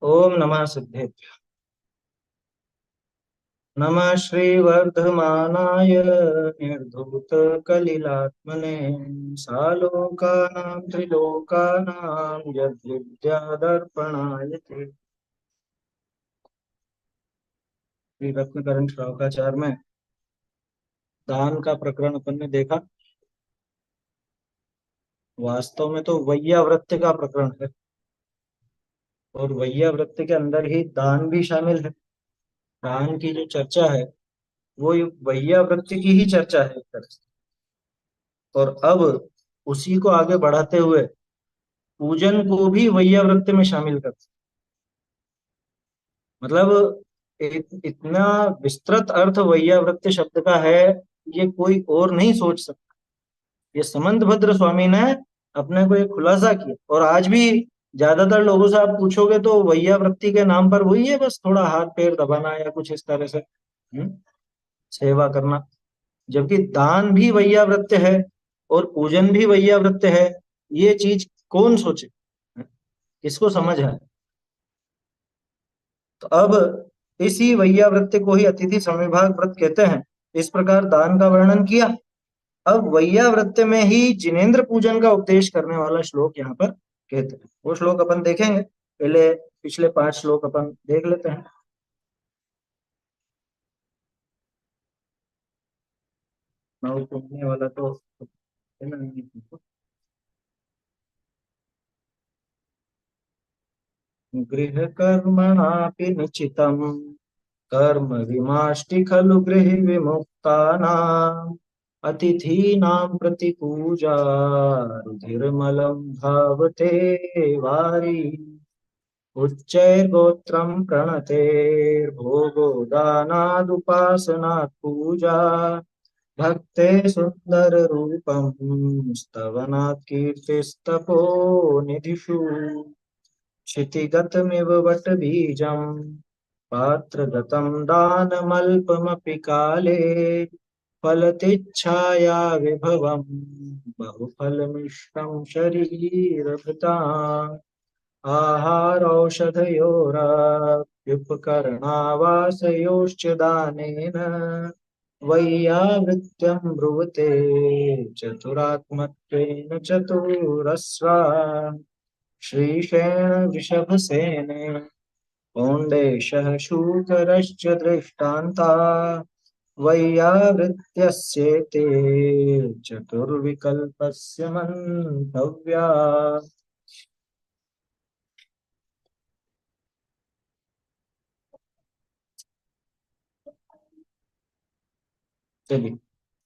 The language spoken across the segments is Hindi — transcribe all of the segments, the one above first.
ओम नमः सिद्धेभ्य। नमः श्रीवर्धमानाय निर्धूतकलिलात्मने सालोकानां त्रिलोकानां यद्विद्यादर्पणाय ते। श्री रत्नकरण श्लोकाचार में दान का प्रकरण अपन ने देखा। वास्तव में तो वैयावृत्ति का प्रकरण है और वैयावृत्ति के अंदर ही दान भी शामिल है। दान की जो चर्चा है वो वैयावृत्ति की ही चर्चा है एक तरह से। और अब उसी को आगे बढ़ाते हुए पूजन को भी वैयावृत्ति में शामिल करते। मतलब इतना विस्तृत अर्थ वैयावृत्ति शब्द का है, ये कोई और नहीं सोच सकता। ये समंत भद्र स्वामी ने अपने को एक खुलासा किया। और आज भी ज्यादातर लोगों से आप पूछोगे तो वैयावृत्ति के नाम पर वही है, बस थोड़ा हाथ पैर दबाना या कुछ इस तरह से सेवा करना। जबकि दान भी वैयावृत्य है और पूजन भी वैयावृत्य है। ये चीज कौन सोचे, किसको समझ है। तो अब इसी वैयावृत्ति को ही अतिथि समविभाग व्रत कहते हैं। इस प्रकार दान का वर्णन किया। अब वैयावृत्ति में ही जिनेंद्र पूजन का उपदेश करने वाला श्लोक यहाँ पर कहते हैं। वो श्लोक अपन देखेंगे, पहले पिछले 5 श्लोक अपन देख लेते हैं। नौ पूजने वाला तो है ना। गृह कर्मणापि निचितम् कर्म विमाष्टि खलु गृह विमुक्तानाम् अतिथीनां प्रतिपूजा रुधिर्मलं धावते वारी उच्चैर्गोत्रं प्रणतेर्भोगो दानादुपासनात् पूजा भक्ते सुंदर रूपं स्तवनात् कीर्तिस्तपो निधिषु क्षितिगतमिव वटबीजम् पात्रगतं दानमल्पमपि काले फलतिच्छाया विभवम् बहुफलमिष्टं शरीरभृताम् आहारौषधयोरप्युपकरणावासयोश्च दानेन वैयावृत्यं ब्रुवते चतुरात्मत्वेन चतुरस्रा श्रीशेण वृषभसेने पौण्डेशः शूकरश्च दृष्टान्ता वैयावृत्यस्येते चतुर्विकल्पस्य मन्तव्या। चलिए,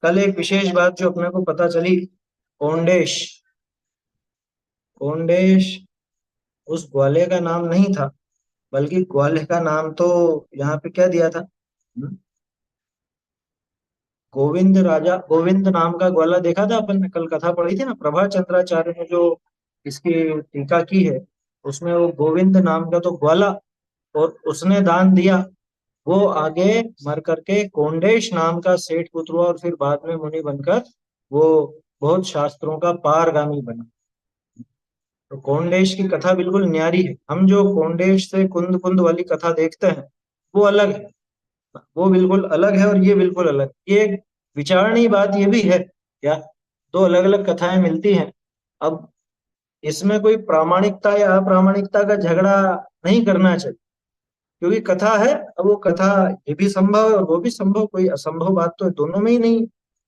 कल एक विशेष बात जो अपने को पता चली, पौंडेश। पौंडेश उस ग्वाले का नाम नहीं था, बल्कि ग्वाले का नाम तो यहाँ पे क्या दिया था। हम्म? गोविंद राजा, गोविंद नाम का ग्वाला देखा था अपन ने, कल कथा पढ़ी थी ना। प्रभा चंद्राचार्य ने जो इसकी टीका की है उसमें वो गोविंद नाम का तो ग्वाला, और उसने दान दिया। वो आगे मर करके कोंडेश नाम का सेठ पुत्र हुआ और फिर बाद में मुनि बनकर वो बहुत शास्त्रों का पारगामी बना। तो कोंडेश की कथा बिल्कुल न्यारी है। हम जो कोंडेश से कुंद कुंद वाली कथा देखते हैं वो अलग है। वो बिल्कुल अलग है और ये बिल्कुल अलग। ये एक विचारणीय बात ये भी है क्या, दो अलग अलग कथाएं मिलती हैं। अब इसमें कोई प्रामाणिकता या अप्रामाणिकता का झगड़ा नहीं करना चाहिए, क्योंकि कथा है। अब वो कथा ये भी संभव है और वो भी संभव, कोई असंभव बात तो दोनों में ही नहीं।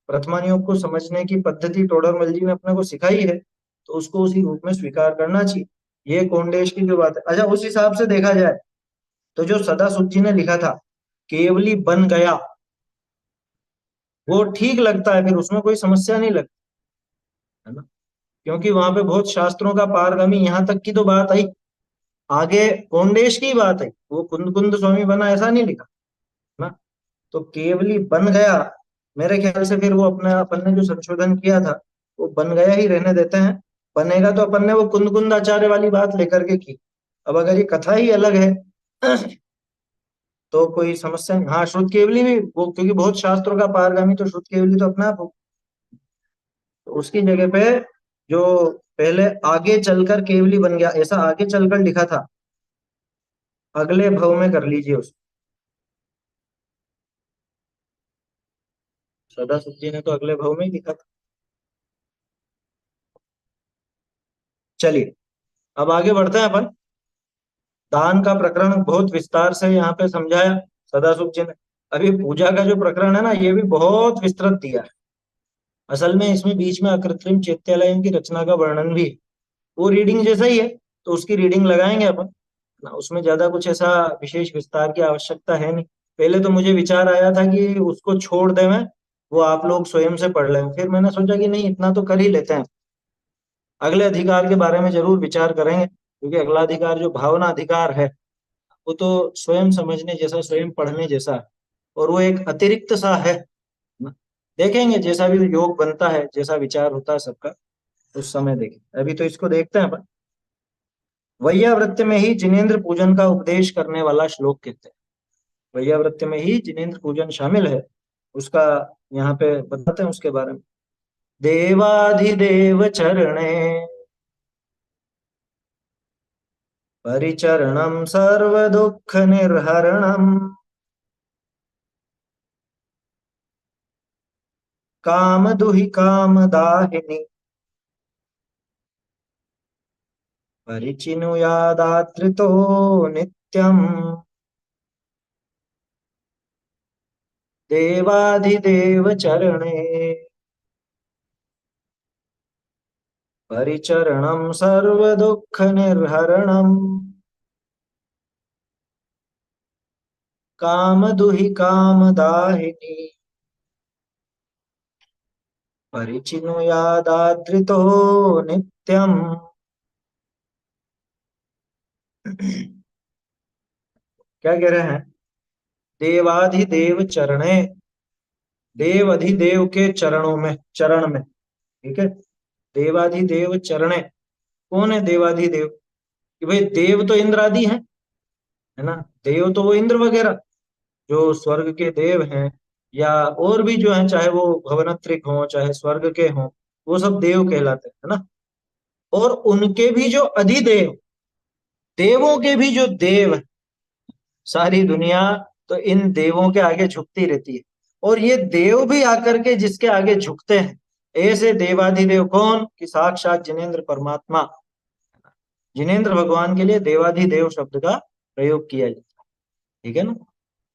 प्रथमानियों को समझने की पद्धति टोडरमल जी ने अपने को सिखाई है, तो उसको उसी रूप में स्वीकार करना चाहिए। ये कोंडेश की जो बात है, अच्छा उस हिसाब से देखा जाए तो जो सदा सुत जी ने लिखा था केवली बन गया, वो ठीक लगता है, फिर उसमें कोई समस्या नहीं लगती है ना। क्योंकि वहां पे बहुत शास्त्रों का पारगामी यहाँ तक की तो बात आई, आगे कोंडेश की बात आई, वो कुंद कुंद स्वामी बना ऐसा नहीं लिखा ना। तो केवली बन गया, मेरे ख्याल से फिर वो अपने अपन ने जो संशोधन किया था वो बन गया ही रहने देते हैं। बनेगा तो अपन ने वो कुंद कुंद आचार्य वाली बात लेकर के की। अब अगर ये कथा ही अलग है तो कोई समस्या नहीं। हाँ, श्रुत केवली भी वो, क्योंकि बहुत शास्त्रों का पारगामी तो श्रुत केवली तो अपने आप हो। तो उसकी जगह पे जो पहले आगे चलकर केवली बन गया, ऐसा आगे चलकर लिखा था, अगले भव में कर लीजिए उसको। सदा सुख जी ने तो अगले भव में ही लिखा था। चलिए, अब आगे बढ़ते हैं अपन। दान का प्रकरण बहुत विस्तार से यहाँ पे समझाया सदासुख जी ने। अभी पूजा का जो प्रकरण है ना, ये भी बहुत विस्तृत दिया है। असल में इसमें बीच में अकृत्रिम चैत्यालयों की रचना का वर्णन भी है। वो रीडिंग जैसा ही है, तो उसकी रीडिंग लगाएंगे अपन ना। उसमें ज्यादा कुछ ऐसा विशेष विस्तार की आवश्यकता है नहीं। पहले तो मुझे विचार आया था कि उसको छोड़ दें मैं, वो आप लोग स्वयं से पढ़ लें। फिर मैंने सोचा कि नहीं, इतना तो कर ही लेते हैं। अगले अधिकार के बारे में जरूर विचार करेंगे, क्योंकि अगला अधिकार जो भावना अधिकार है, वो तो स्वयं समझने जैसा, स्वयं पढ़ने जैसा है। और वो एक अतिरिक्त सा है ना। देखेंगे जैसा भी योग बनता है, जैसा विचार होता है सबका, उस समय देखें। अभी तो इसको देखते हैं अपन। वैयावृत्य में ही जिनेन्द्र पूजन का उपदेश करने वाला श्लोक कहते हैं। वैयावृत्य में ही जिनेन्द्र पूजन शामिल है, उसका यहाँ पे बताते हैं उसके बारे में। देवाधिदेव चरणे परिचरणम सर्व दुख निर्हरणम काम दुहि काम दाहिनी परिचिनुयादात्रितो नित्यम देवाधिदेव चरणे परिचरणम सर्व दुख निर्हरणम काम दुहि काम दाहिनी परिचिनुयादात्रितो नित्यम। क्या कह रहे हैं? देवाधिदेव चरणे, देव अधिदेव के चरणों में, चरण में, ठीक है। देवाधिदेव चरणे, कौन है देवाधिदेव? कि भाई देव तो इंद्र आदि है ना। देव तो वो इंद्र वगैरह जो स्वर्ग के देव हैं, या और भी जो हैं, चाहे वो भवनत्रिक हो चाहे स्वर्ग के हों, वो सब देव कहलाते हैं, है ना। और उनके भी जो अधिदेव, देवों के भी जो देव हैं, सारी दुनिया तो इन देवों के आगे झुकती रहती है। और ये देव भी आकर के जिसके आगे झुकते हैं, ऐसे देवाधिदेव कौन? कि साक्षात जिनेन्द्र परमात्मा। जिनेन्द्र भगवान के लिए देवाधिदेव शब्द का प्रयोग किया जाता है, ठीक है ना।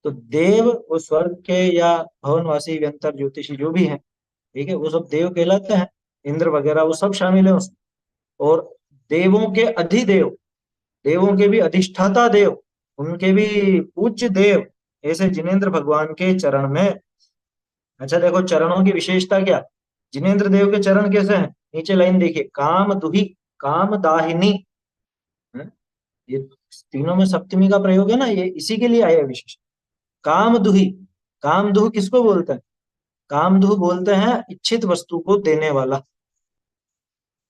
तो देव वो स्वर्ग के या भवनवासी व्यंतर ज्योतिषी जो भी हैं, ठीक है, वो सब देव कहलाते हैं। इंद्र वगैरह वो सब शामिल है उसमें। और देवों के अधिदेव, देवों के भी अधिष्ठाता देव, उनके भी पूज्य देव, ऐसे जिनेन्द्र भगवान के चरण में। अच्छा देखो, चरणों की विशेषता क्या? जिनेन्द्र देव के चरण कैसे हैं? नीचे लाइन देखिए, काम दुही काम दाहिनी, है? ये तीनों में सप्तमी का प्रयोग है ना, ये इसी के लिए आया है विशेष। काम दुही, काम दुह किसको बोलते हैं? काम दुह बोलते हैं इच्छित वस्तु को देने वाला,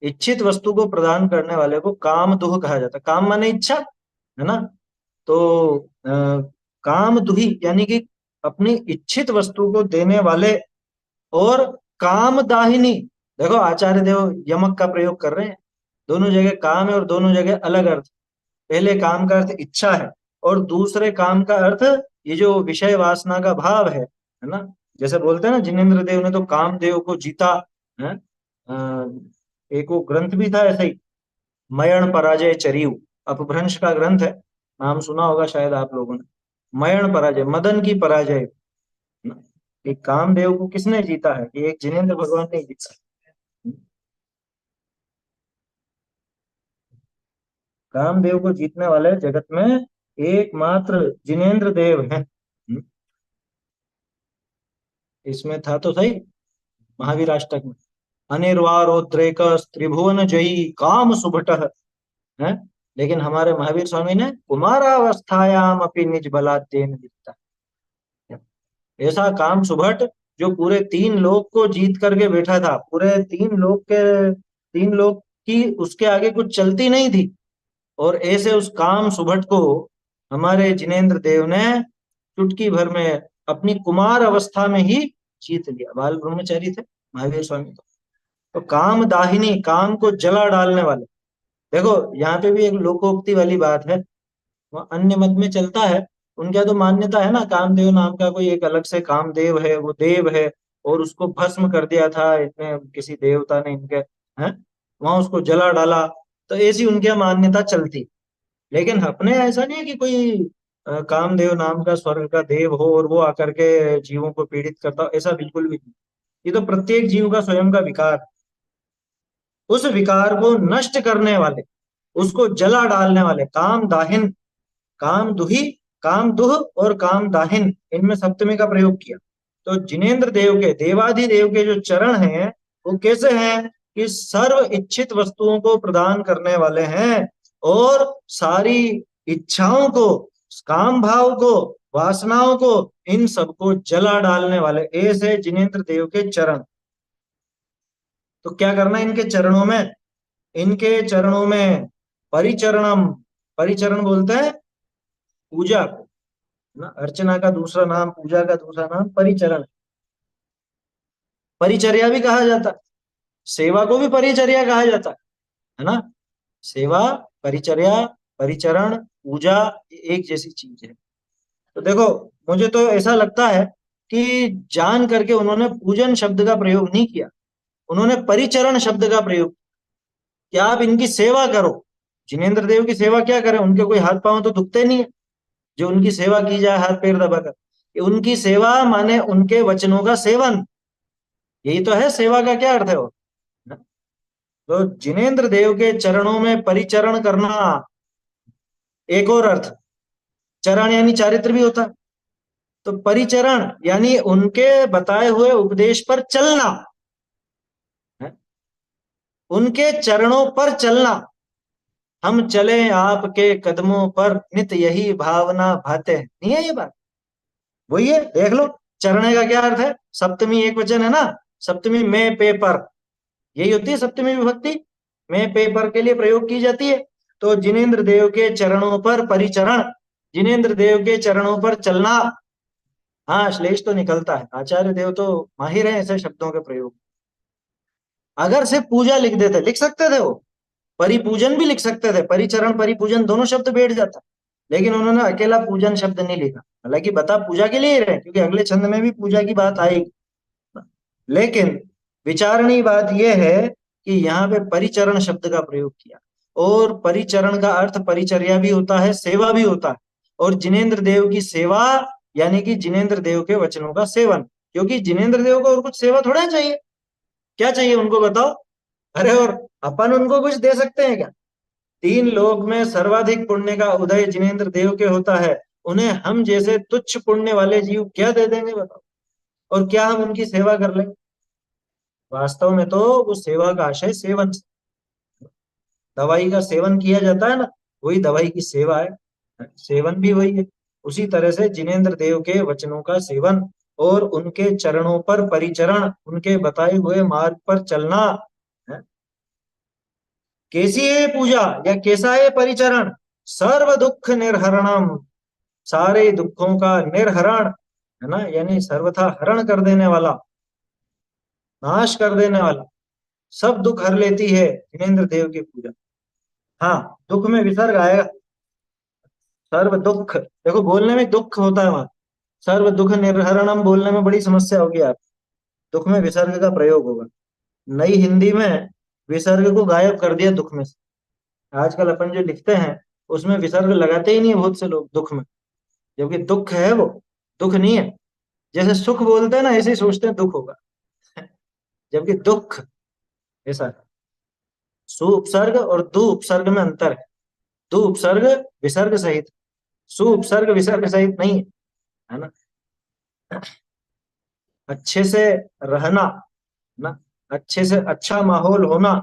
इच्छित वस्तु को प्रदान करने वाले को काम दुह कहा जाता है। काम माने इच्छा, है ना। तो काम दुही यानी कि अपनी इच्छित वस्तु को देने वाले। और काम दाहिनी, देखो आचार्य देव यमक का प्रयोग कर रहे हैं। दोनों जगह काम है और दोनों जगह अलग अर्थ। पहले काम का अर्थ इच्छा है, और दूसरे काम का अर्थ ये जो विषय वासना का भाव है ना। जैसे बोलते हैं ना, जिनेन्द्र देव ने तो कामदेव को जीता है। एक वो ग्रंथ भी था ऐसे ही, मयण पराजय चरियु, अपभ्रंश का ग्रंथ है, नाम सुना होगा शायद आप लोगों ने। मयण पराजय, मदन की पराजय ना। एक कामदेव को किसने जीता है? कि एक जिनेन्द्र भगवान ने जीता। कामदेव को जीतने वाले जगत में एकमात्र जिनेन्द्र देव हैं। इसमें था तो सही, महावीर अष्टक में, अनिर्वारोद्रेक त्रिभुवन जयी काम सुभट है। लेकिन हमारे महावीर स्वामी ने कुमारावस्थायाम अपनी निज बलाद्येन दिखता, ऐसा काम सुभट जो पूरे तीन लोक को जीत करके बैठा था। पूरे तीन लोक के, तीन लोक की उसके आगे कुछ चलती नहीं थी। और ऐसे उस काम सुभट को हमारे जिनेन्द्र देव ने चुटकी भर में अपनी कुमार अवस्था में ही जीत लिया। बाल ब्रह्मचारी थे महावीर स्वामी तो काम दाहिनी, काम को जला डालने वाले। देखो यहाँ पे भी एक लोकोक्ति वाली बात है वहाँ अन्य मत में चलता है। उनका तो मान्यता है ना, कामदेव नाम का कोई एक अलग से कामदेव है, वो देव है, और उसको भस्म कर दिया था इतने किसी देवता ने इनके, हैं, वहां उसको जला डाला। तो ऐसी उनकी मान्यता चलती। लेकिन अपने ऐसा नहीं है कि कोई कामदेव नाम का स्वर्ग का देव हो और वो आकर के जीवों को पीड़ित करता हो, ऐसा बिल्कुल भी नहीं। ये तो प्रत्येक जीव का स्वयं का विकार, उस विकार को नष्ट करने वाले, उसको जला डालने वाले, काम दाहिन, काम दुही, काम दुह और काम दाहिन, इनमें सप्तमी का प्रयोग किया। तो जिनेन्द्र देव के, देवाधिदेव के जो चरण हैं, वो कैसे हैं कि सर्व इच्छित वस्तुओं को प्रदान करने वाले हैं, और सारी इच्छाओं को, काम भाव को, वासनाओं को, इन सबको जला डालने वाले, ऐसे जिनेन्द्र देव के चरण। तो क्या करना है इनके चरणों में? इनके चरणों में परिचरणम, परिचरण बोलते हैं पूजा को ना, अर्चना का दूसरा नाम, पूजा का दूसरा नाम परिचरण। परिचर्या भी कहा जाता है, सेवा को भी परिचर्या कहा जाता है ना। सेवा, परिचर्या, परिचरण, पूजा, ये एक जैसी चीज है। तो देखो, मुझे तो ऐसा लगता है कि जान करके उन्होंने पूजन शब्द का प्रयोग नहीं किया, उन्होंने परिचरण शब्द का प्रयोग, कि आप इनकी सेवा करो। जिनेन्द्र देव की सेवा क्या करें, उनके कोई हाथ पांव तो दुखते नहीं है जो उनकी सेवा की जाए हाथ पैर दबाकर। उनकी सेवा माने उनके वचनों का सेवन, यही तो है सेवा का क्या अर्थ है वो। तो जिनेन्द्र देव के चरणों में परिचरण करना, एक और अर्थ, चरण यानी चारित्र भी होता है। तो परिचरण यानी उनके बताए हुए उपदेश पर चलना है, उनके चरणों पर चलना। हम चले आपके कदमों पर, नित यही भावना भाते हैं, नहीं है ये बात? वही है, देख लो। चरणे का क्या अर्थ है? सप्तमी एक वचन है ना, सप्तमी में पे पर, यही होती है सप्तमी विभक्ति, में पे पर के लिए प्रयोग की जाती है। तो जिनेन्द्र देव के चरणों पर परिचरण, जिनेन्द्र देव के चरणों पर चलना। हाँ, श्लेष तो निकलता है, आचार्य देव तो माहिर है ऐसे शब्दों के प्रयोग। अगर सिर्फ पूजा लिख देते, लिख सकते थे वो, परिपूजन भी लिख सकते थे, परिचरण परिपूजन दोनों शब्द बैठ जाता, लेकिन उन्होंने अकेला पूजन शब्द नहीं लिखा। हालांकि बता पूजा के लिए ही रहे, क्योंकि अगले छंद में भी पूजा की बात आएगी। लेकिन विचारणीय बात यह है कि यहाँ पे परिचरण शब्द का प्रयोग किया, और परिचरण का अर्थ परिचर्या भी होता है, सेवा भी होता है। और जिनेन्द्र देव की सेवा यानी कि जिनेन्द्र देव के वचनों का सेवन, क्योंकि जिनेन्द्र देव को और कुछ सेवा थोड़ा चाहिए। क्या चाहिए उनको बताओ? अरे, और अपन उनको कुछ दे सकते हैं क्या? तीन लोक में सर्वाधिक पुण्य का उदय जिनेन्द्र देव के होता है, उन्हें हम जैसे तुच्छ पुण्य वाले जीव क्या दे देंगे बताओ? और क्या हम उनकी सेवा कर लें? वास्तव में तो वो सेवा का आशय सेवन, दवाई का सेवन किया जाता है ना, वही दवाई की सेवा है, सेवन भी वही है। उसी तरह से जिनेन्द्र देव के वचनों का सेवन और उनके चरणों पर परिचरण, उनके बताए हुए मार्ग पर चलना है। कैसी है पूजा या कैसा है परिचरण? सर्व दुख निर्हरणम, सारे दुखों का निर्हरण है ना, यानी सर्वथा हरण कर देने वाला, नाश कर देने वाला, सब दुख हर लेती है जिनेन्द्र देव की पूजा। हाँ, दुख में विसर्ग आएगा, सर्व दुख, देखो बोलने में दुख होता है वहां, सर्व दुख निर्हरणम बोलने में बड़ी समस्या होगी आप, दुख में विसर्ग का प्रयोग होगा। नई हिंदी में विसर्ग को गायब कर दिया दुख में से। आजकल अपन जो लिखते हैं उसमें विसर्ग लगाते ही नहीं है बहुत से लोग दुख में, जबकि दुख है वो, दुख नहीं है। जैसे सुख बोलते हैं ना, ऐसे ही सोचते हैं दुख होगा, जबकि दुख ऐसा है। सु उपसर्ग और दु उपसर्ग में अंतर है। दु उपसर्ग विसर्ग सहित, सु उपसर्ग विसर्ग सहित नहीं है, है ना। अच्छे से रहना ना, अच्छे से अच्छा माहौल होना,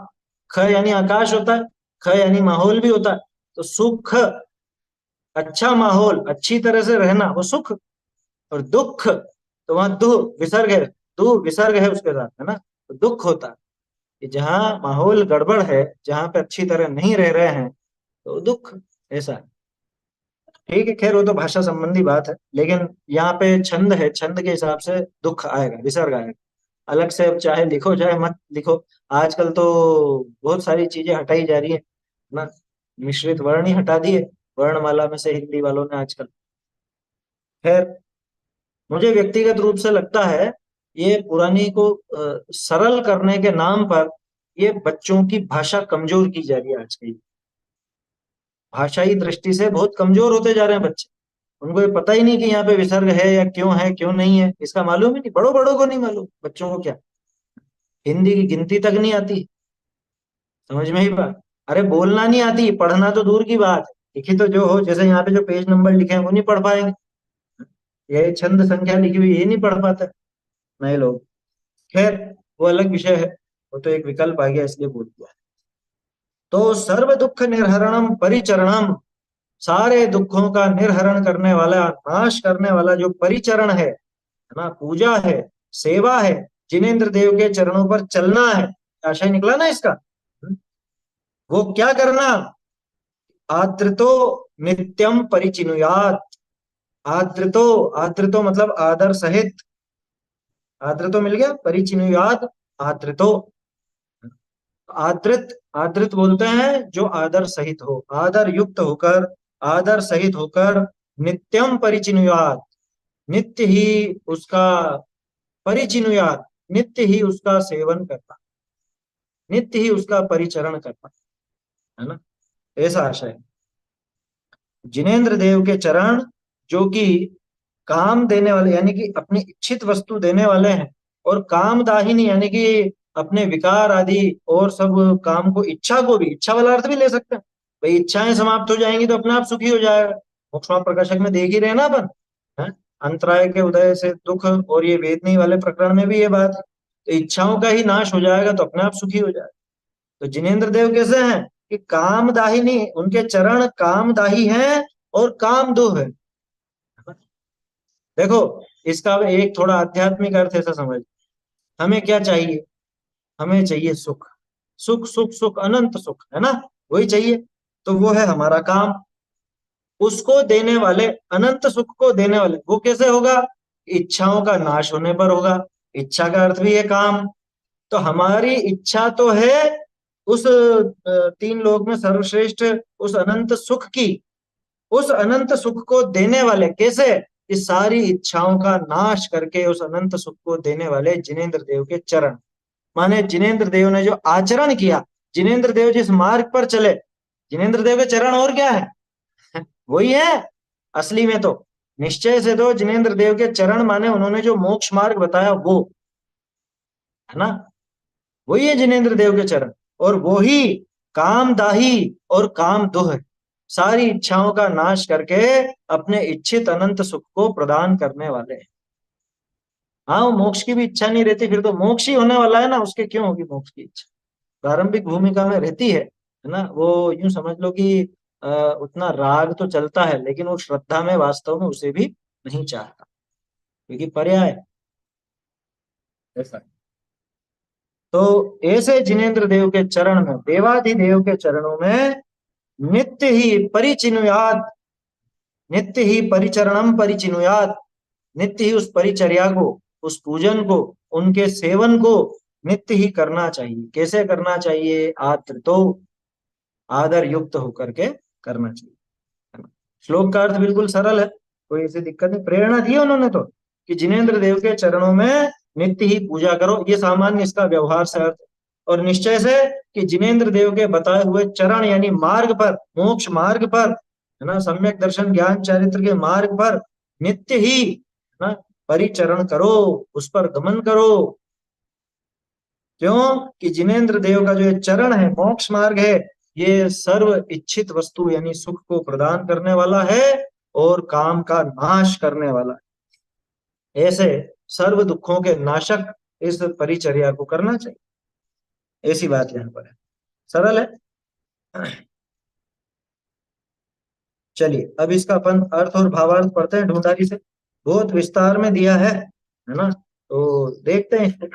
ख यानी आकाश होता है, ख यानी माहौल भी होता है। तो सुख, अच्छा माहौल, अच्छी तरह से रहना, वो सुख। और दुख, तो वहां दु विसर्ग है, दु विसर्ग है उसके साथ, है ना। तो दुख होता है कि जहाँ माहौल गड़बड़ है, जहाँ पे अच्छी तरह नहीं रह रहे हैं, तो दुख, ऐसा है। ठीक है, खैर वो तो भाषा संबंधी बात है, लेकिन यहाँ पे छंद है, छंद के हिसाब से दुख आएगा, विसर्ग आएगा। अलग से अब चाहे लिखो चाहे मत लिखो, आजकल तो बहुत सारी चीजें हटाई जा रही है ना, मिश्रित वर्ण ही हटा दिए, वर्णमाला में से हिंदी वालों ने आजकल। खैर, मुझे व्यक्तिगत रूप से लगता है ये पुरानी को सरल करने के नाम पर ये बच्चों की भाषा कमजोर की जा रही है आज की। भाषाई दृष्टि से बहुत कमजोर होते जा रहे हैं बच्चे। उनको ये पता ही नहीं कि यहाँ पे विसर्ग है क्यों नहीं है, इसका मालूम ही नहीं। बड़ों बड़ों को नहीं मालूम, बच्चों को क्या। हिंदी की गिनती तक नहीं आती। समझ में ही बात। अरे बोलना नहीं आती, पढ़ना तो दूर की बात है। लिखी तो जो हो, जैसे यहाँ पे जो पेज नंबर लिखे हैं वो नहीं पढ़ पाएंगे। ये छंद संख्या लिखी हुई ये नहीं पढ़ पाते नए लोग। खैर, वो अलग विषय है। वो तो एक विकल्प आ गया इसलिए बोल दिया। तो सर्व दुख निर्हरणम परिचरणम, सारे दुखों का निर्हरण करने वाला, नाश करने वाला जो परिचरण है ना, पूजा है, सेवा है, जिनेन्द्र देव के चरणों पर चलना है। आशय निकला ना इसका। वो क्या करना? आदृतो नित्यम परिचिनुयात। आदृतो, आदृतो मतलब आदर सहित। आदृतो मिल गया, परिचिनुयात आदृतो। आदृत, आदृत बोलते हैं जो आदर सहित हो, आदर युक्त होकर, आदर सहित होकर, नित्यम परिचिनुयात, नित्य ही उसका, परिचिनुयात नित्य ही उसका सेवन करना, नित्य ही उसका परिचरण करना, है ना। ऐसा आशय है। जिनेन्द्र देव के चरण, जो कि काम देने वाले यानी कि अपनी इच्छित वस्तु देने वाले हैं, और कामदाहिनी यानी कि अपने विकार आदि और सब काम को, इच्छा को भी, इच्छा वाला अर्थ भी ले सकते हैं। भाई इच्छाएं समाप्त हो जाएंगी तो अपने आप सुखी हो जाएगा। मोक्ष प्रकाशक में देख ही रहे ना अपन, है। अंतराय के उदय से दुख, और ये वेदनी वाले प्रकरण में भी ये बात है। तो इच्छाओं का ही नाश हो जाएगा तो अपने आप सुखी हो जाएगा। तो जिनेन्द्र देव कैसे हैं कि कामदाहिनी, उनके चरण कामदाही हैं और काम दो है। देखो, इसका एक थोड़ा आध्यात्मिक अर्थ ऐसा समझ। हमें क्या चाहिए? हमें चाहिए सुख। सुख सुख सुख, अनंत सुख, है ना। वही चाहिए। तो वो है हमारा काम। उसको देने वाले, अनंत सुख को देने वाले, वो कैसे होगा? इच्छाओं का नाश होने पर होगा। इच्छा का अर्थ भी है काम। तो हमारी इच्छा तो है उस तीन लोक में सर्वश्रेष्ठ उस अनंत सुख की। उस अनंत सुख को देने वाले कैसे? इस सारी इच्छाओं का नाश करके उस अनंत सुख को देने वाले जिनेन्द्र देव के चरण। माने जिनेन्द्र देव ने जो आचरण किया, जिनेन्द्र देव जिस मार्ग पर चले, जिनेन्द्र देव के चरण और क्या है? वही है असली में तो। निश्चय से तो जिनेन्द्र देव के चरण माने उन्होंने जो मोक्ष मार्ग बताया वो, है ना। वही है जिनेन्द्र देव के चरण। और वो ही कामदाही और काम दुह, सारी इच्छाओं का नाश करके अपने इच्छित अनंत सुख को प्रदान करने वाले हैं। हाँ, वो मोक्ष की भी इच्छा नहीं रहती, फिर तो मोक्ष ही होने वाला है ना, उसके क्यों होगी मोक्ष की इच्छा? प्रारंभिक भूमिका में रहती है ना। वो यूं समझ लो कि उतना राग तो चलता है, लेकिन वो श्रद्धा में वास्तव में उसे भी नहीं चाहता, क्योंकि पर्याय ऐसा है। तो ऐसे जिनेन्द्र देव के चरण में, देवाधिदेव के चरणों में नित्य ही परिचिनुयात, नित्य ही परिचरणम परिचिनुयात, नित्य ही उस परिचर्या को, उस पूजन को, उनके सेवन को नित्य ही करना चाहिए। कैसे करना चाहिए? आत्र तो, आदर युक्त होकर के करना चाहिए, है ना? श्लोक का अर्थ बिल्कुल सरल है, कोई ऐसी दिक्कत नहीं। प्रेरणा दी है उन्होंने तो कि जिनेन्द्र देव के चरणों में नित्य ही पूजा करो, ये सामान्य इसका व्यवहार से अर्थ। और निश्चय से कि जिनेन्द्र देव के बताए हुए चरण यानी मार्ग पर, मोक्ष मार्ग पर, है ना, सम्यक दर्शन ज्ञान चारित्र के मार्ग पर नित्य ही, है ना, परिचरण करो, उस पर गमन करो। क्यों? कि जिनेन्द्र देव का जो ये चरण है, मोक्ष मार्ग है, ये सर्व इच्छित वस्तु यानी सुख को प्रदान करने वाला है और काम का नाश करने वाला है। ऐसे सर्व दुखों के नाशक इस परिचर्या को करना चाहिए। ऐसी बात यहाँ पर है, सरल है। चलिए, अब इसका अपन अर्थ और भावार्थ पढ़ते हैं ढूंढारी से। बहुत विस्तार में दिया है ना। तो देखते हैं इसको।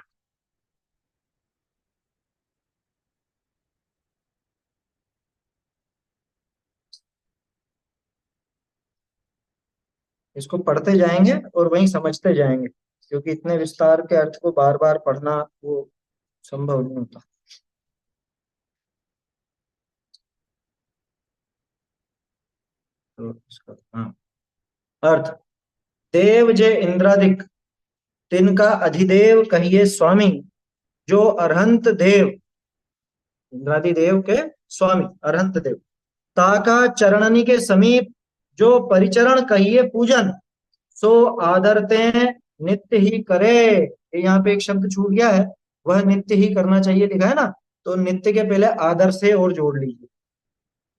इसको पढ़ते जाएंगे और वहीं समझते जाएंगे, क्योंकि इतने विस्तार के अर्थ को बार बार पढ़ना वो संभव नहीं होता। तो इसका हाँ अर्थ, देव जे इंद्रादिक तिनका अधिदेव कहिए स्वामी, जो अरहंत देव, इंद्रादि देव के स्वामी अरहंत देव, ताका चरणनी के समीप जो परिचरण कहिए पूजन, सो आदरते नित्य ही करे। ये यहाँ पे एक शब्द छूट गया है, वह नित्य ही करना चाहिए लिखा है ना, तो नित्य के पहले आदर से और जोड़ लीजिए,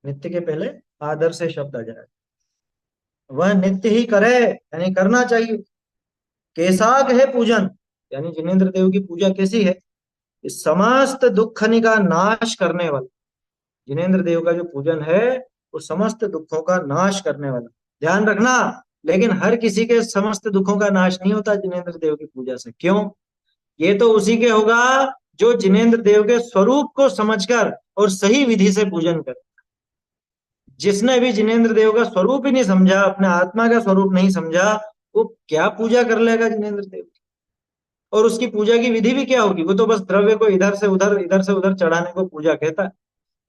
नित्य के पहले आदर से शब्द आ जाए, वह नित्य ही करे यानी करना चाहिए। कैसा है पूजन, यानी जिनेन्द्र देव की पूजा कैसी है, इस समस्त दुखनि का नाश करने वाला, जिनेन्द्र देव का जो पूजन है वो समस्त दुखों का नाश करने वाला। ध्यान रखना, लेकिन हर किसी के समस्त दुखों का नाश नहीं होता जिनेन्द्र देव की पूजा से। क्यों? ये तो उसी के होगा जो जिनेन्द्र देव के स्वरूप को समझकर और सही विधि से पूजन कर। जिसने भी जिनेन्द्र देव का स्वरूप ही नहीं समझा, अपने आत्मा का स्वरूप नहीं समझा, वो क्या पूजा कर लेगा जिनेन्द्र देव की? और उसकी पूजा की विधि भी क्या होगी? वो तो बस द्रव्य को इधर से उधर चढ़ाने को पूजा कहता है।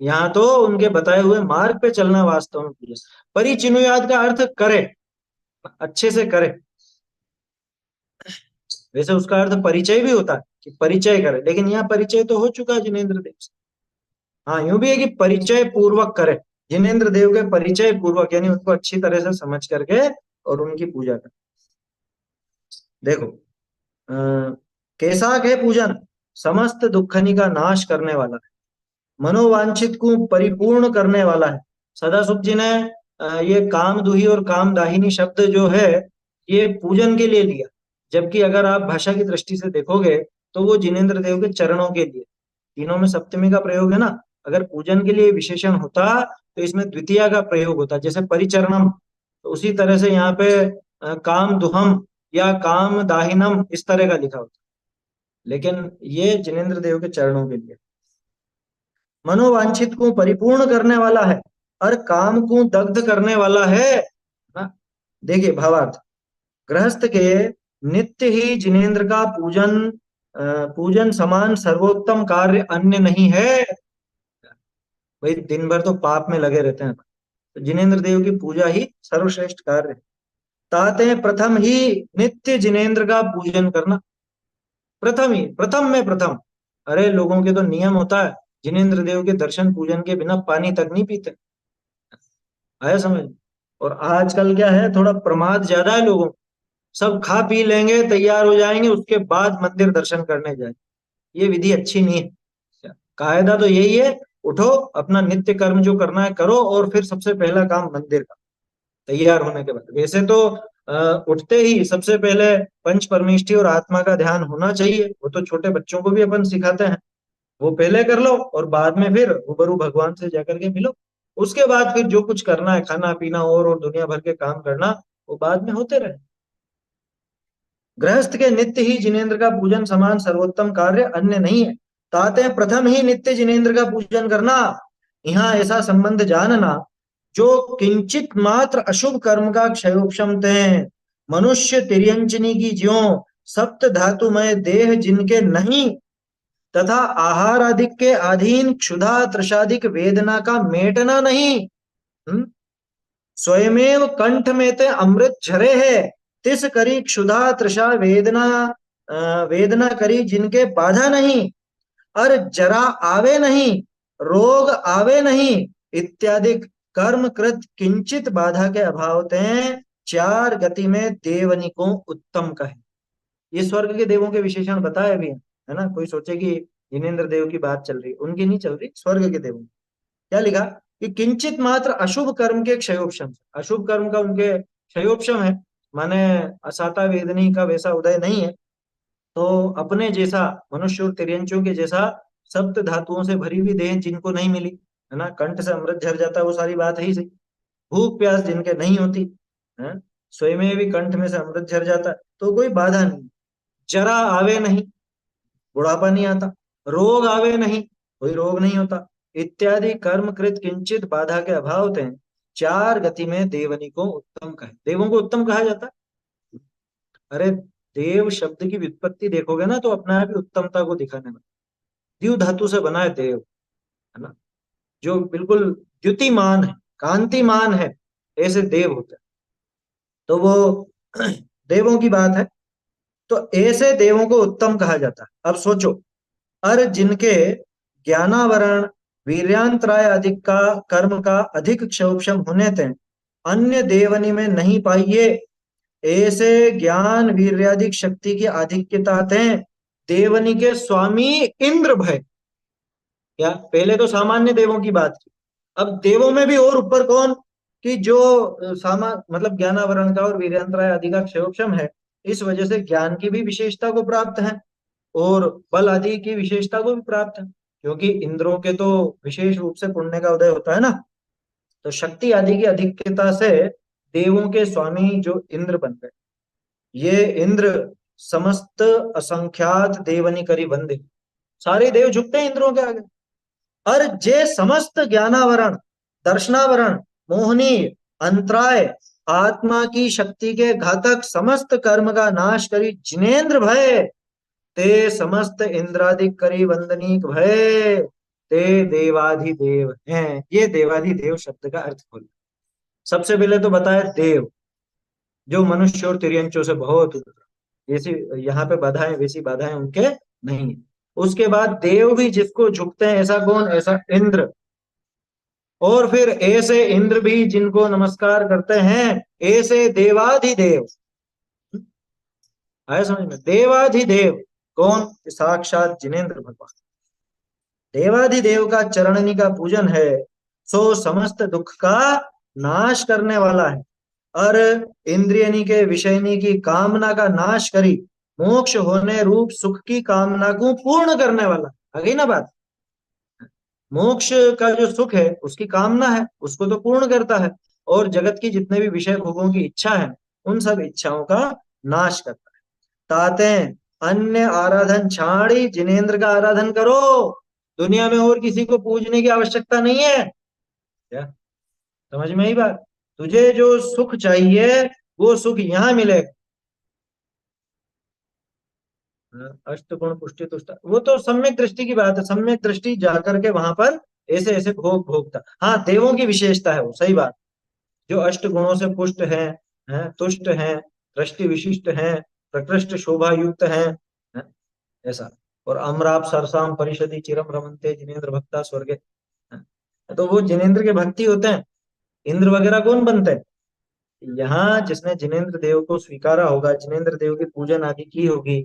यहाँ तो उनके बताए हुए मार्ग पे चलना वास्तव में पूजा। परिचिनुयाद का अर्थ करे, अच्छे से करे। वैसे उसका अर्थ परिचय भी होता है कि परिचय करे, लेकिन यहाँ परिचय तो हो चुका है जिनेन्द्र देव से। हाँ, यूं भी है कि परिचय पूर्वक करे, जिनेन्द्र देव के परिचय पूर्वक, यानी उनको अच्छी तरह से समझ करके और उनकी पूजा करे। देखो कैसा है पूजन, समस्त दुखनि का नाश करने वाला है, मनोवांछित को परिपूर्ण करने वाला है। सदाशिव जी ने ये काम दुही और काम दाहिनी शब्द जो है ये पूजन के लिए लिया, जबकि अगर आप भाषा की दृष्टि से देखोगे तो वो जिनेन्द्र देव के चरणों के लिए, तीनों में सप्तमी का प्रयोग है ना। अगर पूजन के लिए विशेषण होता तो इसमें द्वितीया का प्रयोग होता, जैसे परिचरणम, तो उसी तरह से यहाँ पे काम दुहम या काम दाहिनम इस तरह का लिखा होता, लेकिन ये जिनेन्द्र देव के चरणों के लिए। मनोवांछित को परिपूर्ण करने वाला है और काम को दग्ध करने वाला है ना। देखिए भावार्थ, गृहस्थ के नित्य ही जिनेन्द्र का पूजन समान सर्वोत्तम कार्य अन्य नहीं है। भाई दिन भर तो पाप में लगे रहते हैं, तो जिनेन्द्र देव की पूजा ही सर्वश्रेष्ठ कार्य है। ताते प्रथम ही नित्य जिनेन्द्र का पूजन करना, प्रथम ही, प्रथम में प्रथम। अरे लोगों के तो नियम होता है, जिनेन्द्र देव के दर्शन पूजन के बिना पानी तक नहीं पीते, आया समझ। और आजकल क्या है, थोड़ा प्रमाद ज्यादा है लोगों, सब खा पी लेंगे तैयार हो जाएंगे उसके बाद मंदिर दर्शन करने जाए, ये विधि अच्छी नहीं है। कायदा तो यही है, उठो अपना नित्य कर्म जो करना है करो, और फिर सबसे पहला काम मंदिर का, तैयार होने के बाद। वैसे तो उठते ही सबसे पहले पंच परमेष्टि और आत्मा का ध्यान होना चाहिए, वो तो छोटे बच्चों को भी अपन सिखाते हैं, वो पहले कर लो और बाद में फिर रूबरू भगवान से जाकर के मिलो। उसके बाद फिर जो कुछ करना है, खाना पीना और दुनिया भर के काम करना, वो बाद में होते रहे। गृहस्थ के नित्य ही जिनेन्द्र का पूजन समान सर्वोत्तम कार्य अन्य नहीं है। ताते प्रथम ही नित्य जिनेन्द्र का पूजन करना, यहाँ ऐसा संबंध जानना, जो किंचित मात्र अशुभ कर्म का क्षयोपशम थे, मनुष्य तिर्यंचनी की ज्यों सप्त धातुमय देह जिनके नहीं, तथा आहार आदि के अधीन क्षुधा तृषादिक वेदना का मेटना नहीं। स्वयमेव कंठ में ते अमृत झरे है, तिस करी क्षुधा तृषा वेदना, वेदना करी जिनके बाधा नहीं, और जरा आवे नहीं, रोग आवे नहीं, इत्यादि कर्म कृत किंचित बाधा के अभाव ते चार गति में देवनिकों उत्तम कहे। ये स्वर्ग के देवों के विशेषण बताए भी हैं, है ना। कोई सोचे कि जिनेन्द्र देव की बात चल रही, उनकी नहीं चल रही, स्वर्ग के देवों। क्या लिखा कि किंचित मात्र अशुभ कर्म के क्षयोपशम, अशुभ कर्म का उनके क्षयोपशम है, माने असाता वेदनी का वैसा उदय नहीं है। तो अपने जैसा मनुष्य और तिर्यंचों के जैसा सप्त धातुओं से भरी हुई देह जिनको नहीं मिली, है ना, कंठ से अमृत झर जाता है, वो सारी बात है ही सही। भूख प्यास जिनके नहीं होती है, स्वयं भी कंठ में से अमृत झर जाता है, तो कोई बाधा नहीं। जरा आवे नहीं, बुढ़ापा नहीं आता, रोग आवे नहीं, कोई रोग नहीं होता, इत्यादि कर्म कृत किंचित बाधा के अभाव थे चार गति में देवनी को उत्तम कहे। देवों को उत्तम कहा जाता है। अरे देव शब्द की व्युत्पत्ति देखोगे ना तो अपने आप ही उत्तमता को दिखाने में, द्यू धातु से बना है देव, है ना, जो बिल्कुल द्युतिमान है, कांतिमान है, ऐसे देव होते हैं। तो वो देवों की बात है। तो ऐसे देवों को उत्तम कहा जाता है। अब सोचो, अर जिनके ज्ञानावरण वीर्यांतराय अधिक का कर्म का अधिक क्षोभम होने थे, अन्य देवनी में नहीं पाइये। ऐसे ज्ञान वीर्याधिक शक्ति की आधिक्यता थे, देवनी के स्वामी इंद्र भय। क्या पहले तो सामान्य देवों की बात की, अब देवों में भी और ऊपर कौन, कि जो मतलब ज्ञानावरण का और वीर्यांतराय आदि का क्षयोक्षम है, इस वजह से ज्ञान की भी विशेषता को प्राप्त है और बल आदि की विशेषता को भी प्राप्त है। क्योंकि इंद्रों के तो विशेष रूप से पुण्य का उदय होता है ना, तो शक्ति आदि की अधिक्यता से देवों के स्वामी जो इंद्र बन गए, ये इंद्र समस्त असंख्यात देवनी करी वंदे। सारे देव झुकते हैं इंद्रों के आगे। और जे समस्त ज्ञानावरण दर्शनावरण मोहनी अंतराय आत्मा की शक्ति के घातक समस्त कर्म का नाश करी जिनेन्द्र भय, ते समस्त इंद्रादिक करी वंदनीक भय, ते देवाधिदेव हैं। ये देवाधिदेव शब्द का अर्थ खोल। सबसे पहले तो बताया देव, जो मनुष्य और तिर्यंचों से बहुत ऊपर, जैसी यहाँ पे बाधाएं वैसी बाधाएं उनके नहीं है। उसके बाद देव भी जिसको झुकते हैं, ऐसा कौन, ऐसा इंद्र। और फिर ऐसे इंद्र भी जिनको नमस्कार करते हैं, ऐसे देवाधिदेव। आया समझ में, देवाधिदेव कौन, साक्षात जिनेन्द्र भगवान। देवाधिदेव का चरणनी का पूजन है, सो समस्त दुख का नाश करने वाला है। और इंद्रियनी के विषयनी की कामना का नाश करी मोक्ष होने रूप सुख की कामना को पूर्ण करने वाला। आ गई ना बात। मोक्ष का जो सुख है उसकी कामना है, उसको तो पूर्ण करता है। और जगत की जितने भी विषय भोगों की इच्छा है, उन सब इच्छाओं का नाश करता है। ताते अन्य आराधन छाड़ी जिनेन्द्र का आराधन करो। दुनिया में और किसी को पूजने की आवश्यकता नहीं है। क्या समझ में आई बात? तुझे जो सुख चाहिए वो सुख यहाँ मिलेगा। अष्टगुण पुष्टि तुष्ट, वो तो सम्यक दृष्टि की बात है। सम्यक दृष्टि जाकर के वहां पर ऐसे ऐसे भोग भोगता। हाँ, देवों की विशेषता है वो, सही बात। जो अष्ट गुणों से पुष्ट हैं, तुष्ट हैं, दृष्टि विशिष्ट हैं, प्रकृष्ट शोभा युक्त हैं, ऐसा। और अमराप सरसाम परिषदि चिरम रमनते जिनेन्द्र भक्ता स्वर्गे, हैं। तो वो जिनेन्द्र के भक्ति होते हैं। इंद्र वगैरह कौन बनते हैं? यहाँ जिसने जिनेन्द्र देव को स्वीकारा होगा, जिनेन्द्र देव की पूजन आदि की होगी,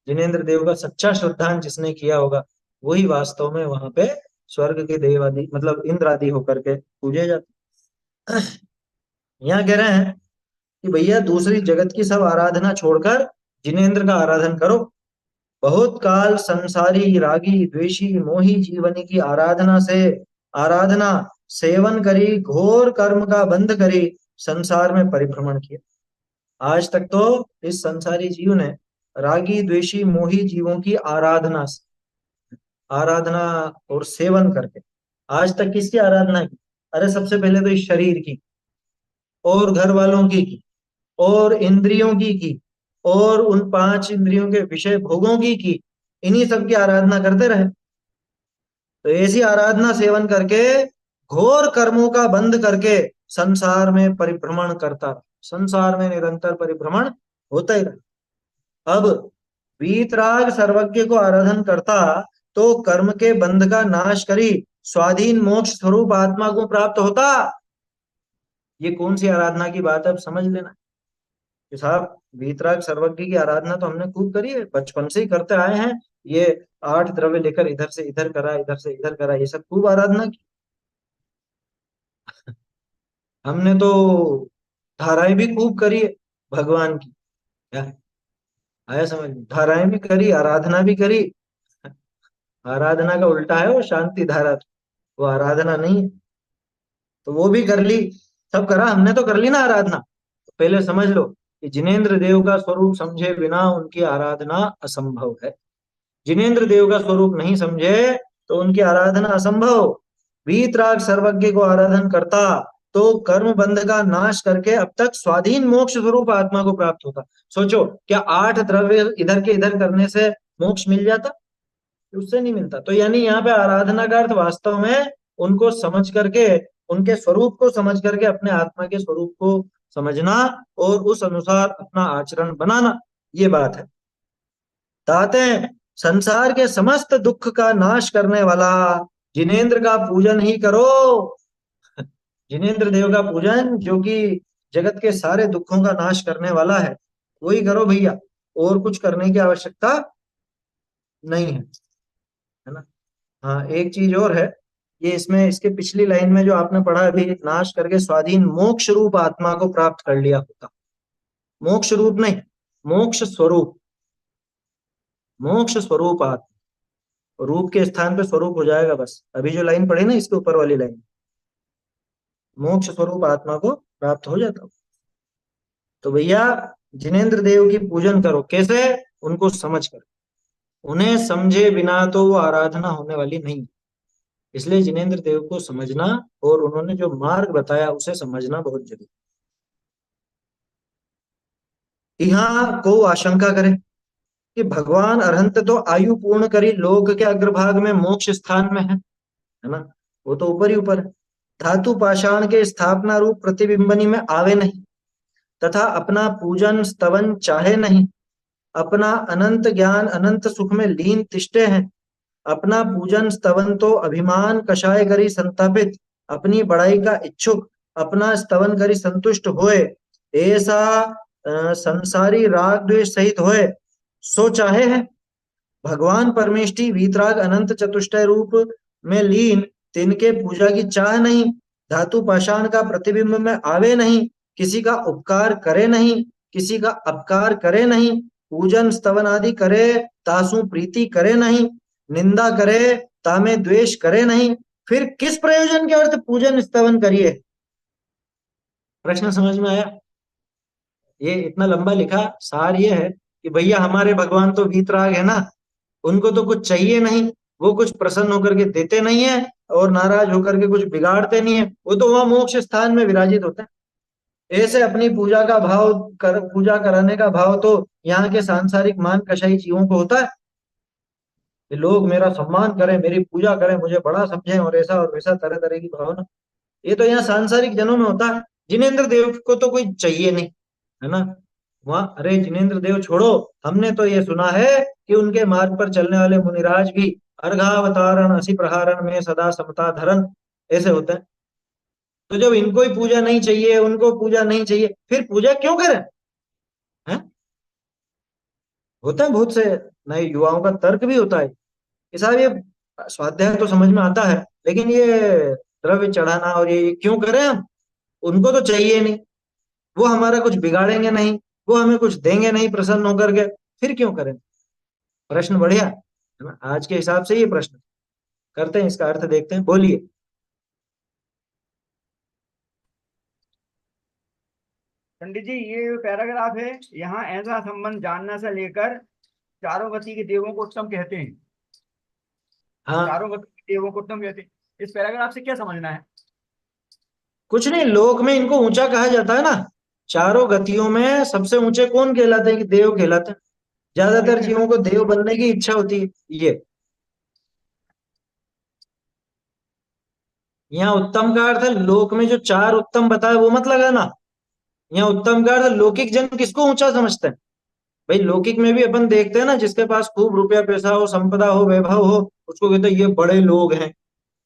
जिनेन्द्र देव का सच्चा श्रद्धान जिसने किया होगा, वही वास्तव में वहां पे स्वर्ग के देव आदि मतलब इंद्र आदि होकर के पूजे जाते। यहाँ कह रहे हैं कि भैया दूसरी जगत की सब आराधना छोड़कर जिनेन्द्र का आराधन करो। बहुत काल संसारी रागी द्वेषी मोही जीवनी की आराधना सेवन करी, घोर कर्म का बंध करी, संसार में परिभ्रमण किया। आज तक तो इस संसारी जीव ने रागी द्वेषी मोही जीवों की आराधना और सेवन करके आज तक किसकी आराधना की? अरे सबसे पहले तो इस शरीर की, और घर वालों की, और इंद्रियों की, और उन पांच इंद्रियों के विषय भोगों की, इन्हीं सब की आराधना करते रहे। तो ऐसी आराधना सेवन करके घोर कर्मों का बंध करके संसार में परिभ्रमण करता रहा। संसार में निरंतर परिभ्रमण होता ही रहा। अब वीतराग सर्वज्ञ को आराधन करता तो कर्म के बंध का नाश करी स्वाधीन मोक्ष स्वरूप आत्मा को प्राप्त होता। ये कौन सी आराधना की बात है, अब समझ लेना कि साहब वीतराग सर्वज्ञ की आराधना तो हमने खूब करी है, बचपन से ही करते आए हैं। ये 8 द्रव्य लेकर इधर से इधर करा, इधर से इधर करा, ये सब खूब आराधना की हमने तो। धाराएं भी खूब करी है भगवान की। क्या आया समझ में? धाराएं भी करी, आराधना भी करी। आराधना का उल्टा है वो शांति धारा, वो आराधना नहीं है। तो वो भी कर ली, सब करा, हमने तो कर ली ना आराधना। तो पहले समझ लो कि जिनेन्द्र देव का स्वरूप समझे बिना उनकी आराधना असंभव है। जिनेन्द्र देव का स्वरूप नहीं समझे तो उनकी आराधना असंभव। वीतराग सर्वज्ञ को आराधन करता तो कर्म बंध का नाश करके अब तक स्वाधीन मोक्ष स्वरूप आत्मा को प्राप्त होता। सोचो, क्या 8 द्रव्य इधर के इधर करने से मोक्ष मिल जाता? उससे नहीं मिलता। तो यानी यहाँ पे आराधना का अर्थ वास्तव में उनको समझ करके उनके स्वरूप को समझ करके अपने आत्मा के स्वरूप को समझना और उस अनुसार अपना आचरण बनाना, ये बात है। कहते हैं संसार के समस्त दुख का नाश करने वाला जिनेंद्र का पूजन ही करो। जिनेंद्र देव का पूजन, जो कि जगत के सारे दुखों का नाश करने वाला है, वही करो भैया, और कुछ करने की आवश्यकता नहीं है ना। हाँ, एक चीज और है, ये इसमें इसके पिछली लाइन में जो आपने पढ़ा अभी, नाश करके स्वाधीन मोक्ष रूप आत्मा को प्राप्त कर लिया होता। मोक्ष रूप नहीं, मोक्ष स्वरूप, मोक्ष स्वरूप आत्मा, रूप के स्थान पे स्वरूप हो जाएगा बस। अभी जो लाइन पढ़ी ना इसके ऊपर वाली लाइन, मोक्ष स्वरूप आत्मा को प्राप्त हो जाता। तो भैया जिनेंद्र देव की पूजन करो, कैसे? उनको समझ कर, उन्हें समझे बिना तो वो आराधना होने वाली नहीं। इसलिए जिनेंद्र देव को समझना और उन्होंने जो मार्ग बताया उसे समझना बहुत जरूरी। यहाँ को आशंका करे कि भगवान अरहंत तो आयु पूर्ण करी लोक के अग्रभाग में मोक्ष स्थान में है ना, वो तो ऊपर ही ऊपर है। धातु पाषाण के स्थापना रूप प्रतिबिंबनी में आवे नहीं, तथा अपना पूजन स्तवन चाहे नहीं, अपना अनंत ज्ञान अनंत सुख में लीन तिष्ठे हैं। अपना पूजन स्तवन तो अभिमान कषाय करी संतापित, अपनी बड़ाई का इच्छुक, अपना स्तवन करी संतुष्ट होए, ऐसा संसारी राग द्वेष सहित होए, सो चाहे है। भगवान परमेष्टि वीतराग अनंत चतुष्टय रूप में लीन, तिनके पूजा की चाह नहीं, धातु पाषाण का प्रतिबिंब में आवे नहीं, किसी का उपकार करे नहीं, किसी का अपकार करे नहीं, पूजन स्तवन आदि करे तासु प्रीति करे नहीं, निंदा करे तामे द्वेष करे नहीं, फिर किस प्रयोजन के अर्थ पूजन स्तवन करिए? प्रश्न समझ में आया? ये इतना लंबा लिखा, सार ये है कि भैया हमारे भगवान तो वीतराग है ना, उनको तो कुछ चाहिए नहीं, वो कुछ प्रसन्न होकर के देते नहीं है और नाराज होकर के कुछ बिगाड़ते नहीं है, वो तो वहां मोक्ष स्थान में विराजित होते हैं। ऐसे अपनी पूजा का भाव पूजा कराने का भाव तो यहाँ के सांसारिक मान कषाई जीवों को होता है कि लोग मेरा सम्मान करें, मेरी पूजा करें, मुझे बड़ा समझें और ऐसा और वैसा तरह तरह की भावना, ये तो यहाँ सांसारिक जनों में होता है। जिनेंद्र देव को तो कोई चाहिए नहीं, है ना। वहां अरे जिनेंद्र देव छोड़ो, हमने तो ये सुना है कि उनके मार्ग पर चलने वाले मुनिराज भी अर्घावतारण असी प्रहारण में सदा समता धरन, ऐसे होते हैं। तो जब इनको ही पूजा नहीं चाहिए, उनको पूजा नहीं चाहिए, फिर पूजा क्यों करें? हैं? होता है बहुत से नए युवाओं का तर्क भी होता है कि साहब ये स्वाध्याय तो समझ में आता है, लेकिन ये द्रव्य चढ़ाना और ये क्यों करें हम? उनको तो चाहिए नहीं, वो हमारा कुछ बिगाड़ेंगे नहीं, वो हमें कुछ देंगे नहीं प्रसन्न होकर के, फिर क्यों करें? प्रश्न बढ़िया है ना, आज के हिसाब से ये प्रश्न करते हैं, इसका अर्थ देखते हैं, बोलिए। पंडित जी, ये जो पैराग्राफ है, यहाँ ऐसा संबंध जानना से लेकर चारों गति के देवों को उत्तम कहते हैं। हाँ, चारों गति के देवों को उत्तम कहते हैं, इस पैराग्राफ से क्या समझना है? कुछ नहीं, लोक में इनको ऊंचा कहा जाता है ना। चारों गतियों में सबसे ऊंचे कौन कहलाते हैं? कि देव कहलाते हैं। ज्यादातर जीवों को देव बनने की इच्छा होती है। ये यहाँ उत्तम का अर्थ है लोक में जो चार उत्तम बताए वो मत लगाना। यहाँ उत्तम का अर्थ लौकिक जन किसको ऊंचा समझते हैं? भाई लौकिक में भी अपन देखते हैं ना, जिसके पास खूब रुपया पैसा हो, संपदा हो, वैभव हो, उसको कहते हैं ये बड़े लोग हैं,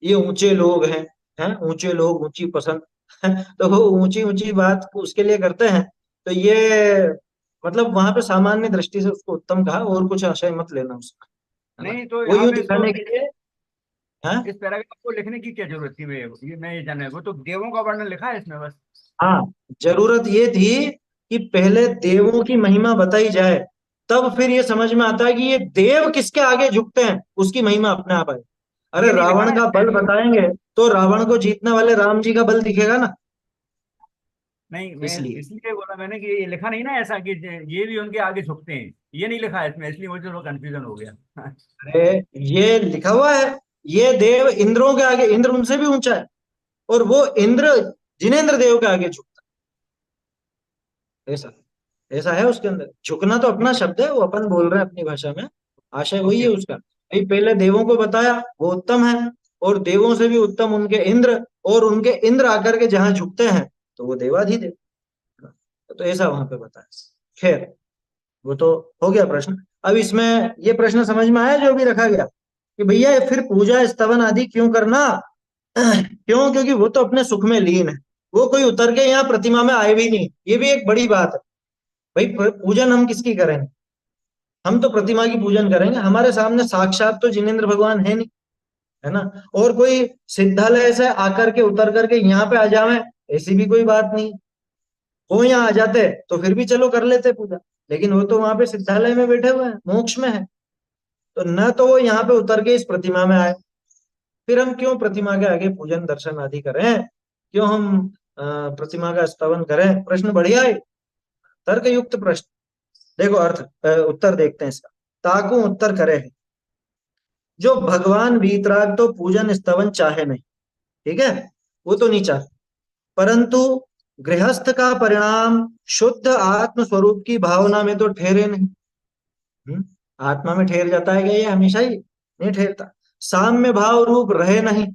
ये ऊंचे लोग हैं ऊंचे लोग, ऊंची पसंद। तो वो ऊंची ऊंची बात उसके लिए करते हैं। तो ये मतलब वहां पे सामान्य दृष्टि से उसको उत्तम कहा, और कुछ आशय मत लेना उसका, है ना। नहीं तो वो यहाँ यूं पे इसको, दिखाने के लिए है। इस पैराग्राफ को लिखने की क्या जरूरत थी? मैं ये जानना है, वो तो देवों का वर्णन लिखा है इसमें बस। हाँ, जरूरत ये थी कि पहले देवों की महिमा बताई जाए, तब फिर ये समझ में आता है कि ये देव किसके आगे झुकते हैं, उसकी महिमा अपने आप आए। अरे ये नहीं लिखा रावण ना का इसमें बल कि, बताएंगे तो रावण को जीतने वाले राम जी का बल दिखेगा ना, नहीं मैं इसलिए। इसलिए बोला मैंने कि ये लिखा नहीं ना ऐसा कि ये भी उनके आगे झुकते हैं, ये नहीं लिखा है इसमें, इसलिए मुझे थोड़ा कंफ्यूजन हो गया। अरे ये लिखा हुआ है, ये देव इंद्रों के आगे, इंद्र उनसे भी ऊंचा है, और वो इंद्र जिनेंद्र देव के आगे झुकता है। ऐसा ऐसा है उसके अंदर। झुकना तो अपना शब्द है, वो अपन बोल रहे हैं अपनी भाषा में, आशय वही ओके है उसका। भाई पहले देवों को बताया वो उत्तम है, और देवों से भी उत्तम उनके इंद्र, और उनके इंद्र आकर के जहां झुकते हैं तो वो देवाधिदेव। तो ऐसा वहां पे बताया। खैर, वो तो हो गया प्रश्न। अब इसमें ये प्रश्न समझ में आया जो भी रखा गया, कि भैया ये फिर पूजा स्तवन आदि क्यों करना? क्यों? क्योंकि वो तो अपने सुख में लीन है, वो कोई उतर के यहाँ प्रतिमा में आए भी नहीं। ये भी एक बड़ी बात है। भाई पूजन हम किसकी करेंगे? हम तो प्रतिमा की पूजन करेंगे। हमारे सामने साक्षात तो जिनेंद्र भगवान है नहीं, है ना। और कोई सिद्धालय से आकर के उतर करके यहाँ पे आ जावे, ऐसी भी कोई बात नहीं। वो यहाँ आ जाते तो फिर भी चलो कर लेते पूजा, लेकिन वो तो वहां पे सिद्धालय में बैठे हुए हैं, मोक्ष में है। तो न तो वो यहाँ पे उतर के इस प्रतिमा में आए, फिर हम क्यों प्रतिमा के आगे पूजन दर्शन आदि करें? क्यों हम प्रतिमा का स्तवन करें? प्रश्न बढ़िया है, तर्क युक्त प्रश्न। देखो उत्तर देखते हैं इसका। ताकू उत्तर करे है, जो भगवान वीतराग तो पूजन स्तवन चाहे नहीं, ठीक है, वो तो नहीं चाहे, परंतु गृहस्थ का परिणाम शुद्ध आत्म स्वरूप की भावना में तो ठहरे नहीं। आत्मा में ठहर जाता है क्या ये हमेशा ही? नहीं ठहरता। साम्य भाव रूप रहे नहीं,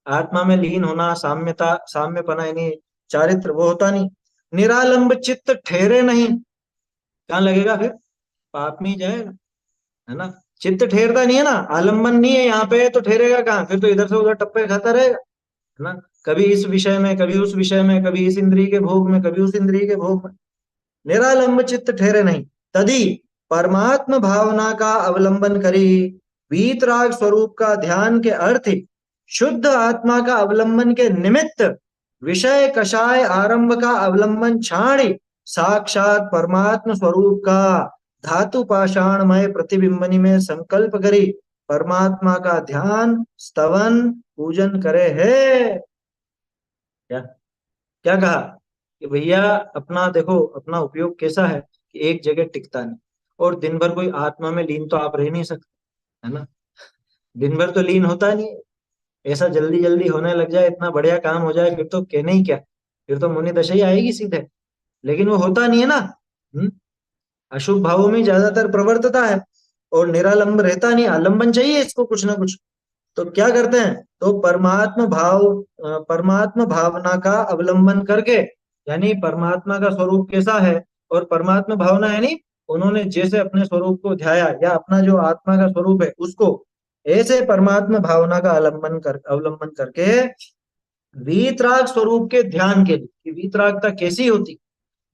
आत्मा में लीन होना, साम्यता, साम्यपना यानी चारित्र, वो होता नहीं। निरालंब चित्त ठहरे नहीं, कहाँ लगेगा फिर? पाप में ही जाएगा, है ना। चित्त ठहरता नहीं है ना, आलंबन नहीं है यहाँ पे, तो ठहरेगा कहाँ? फिर तो इधर से उधर टप्पे खाता रहेगा, है ना। कभी इस विषय में, कभी उस विषय में, कभी इस इंद्रिय के भोग में, कभी उस इंद्रिय के भोग में। निरालंब चित्त ठहरे नहीं, तदी परमात्म भावना का अवलंबन करी। वीतराग स्वरूप का ध्यान के अर्थ शुद्ध आत्मा का अवलंबन के निमित्त विषय कषाय आरंभ का अवलंबन छाड़ी साक्षात परमात्म स्वरूप का धातु पाषाणमय प्रतिबिंबनी में संकल्प करी परमात्मा का ध्यान स्तवन पूजन करे है। क्या क्या कहा? कि भैया अपना देखो, अपना उपयोग कैसा है कि एक जगह टिकता नहीं, और दिन भर कोई आत्मा में लीन तो आप रह नहीं सकते, है ना। दिन भर तो लीन होता नहीं है। ऐसा जल्दी जल्दी होने लग जाए, इतना बढ़िया काम हो जाए, फिर तो कहने ही क्या, फिर तो मुनि दशा ही आएगी सीधे। लेकिन वो होता नहीं है ना। हम्म अशुभ भावों में ज्यादातर प्रवर्तता है, और निरालंब रहता नहीं, आलंबन चाहिए इसको कुछ ना कुछ। तो क्या करते हैं? तो परमात्म भावना का अवलंबन करके, यानी परमात्मा का स्वरूप कैसा है, और परमात्मा भावना यानी उन्होंने जैसे अपने स्वरूप को ध्याया, या अपना जो आत्मा का स्वरूप है उसको ऐसे परमात्मा भावना का अवलंबन करके वीतराग स्वरूप के ध्यान के लिए, कि वीतरागता कैसी होती,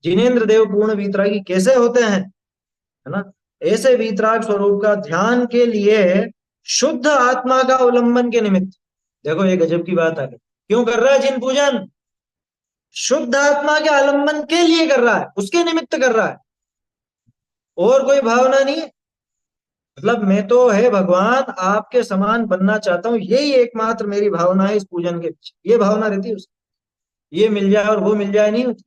जिनेन्द्र देव पूर्ण वीतरागी कैसे होते हैं, है ना। ऐसे वीतराग स्वरूप का ध्यान के लिए शुद्ध आत्मा का अवलंबन के निमित्त, देखो ये गजब की बात आ गई। क्यों कर रहा है जिन पूजन? शुद्ध आत्मा के आलंबन के लिए कर रहा है, उसके निमित्त कर रहा है, और कोई भावना नहीं है। मतलब मैं तो है भगवान आपके समान बनना चाहता हूँ, यही एकमात्र मेरी भावना है इस पूजन के पीछे, ये भावना रहती है उसकी। ये मिल जाए और वो मिल जाए नहीं होती।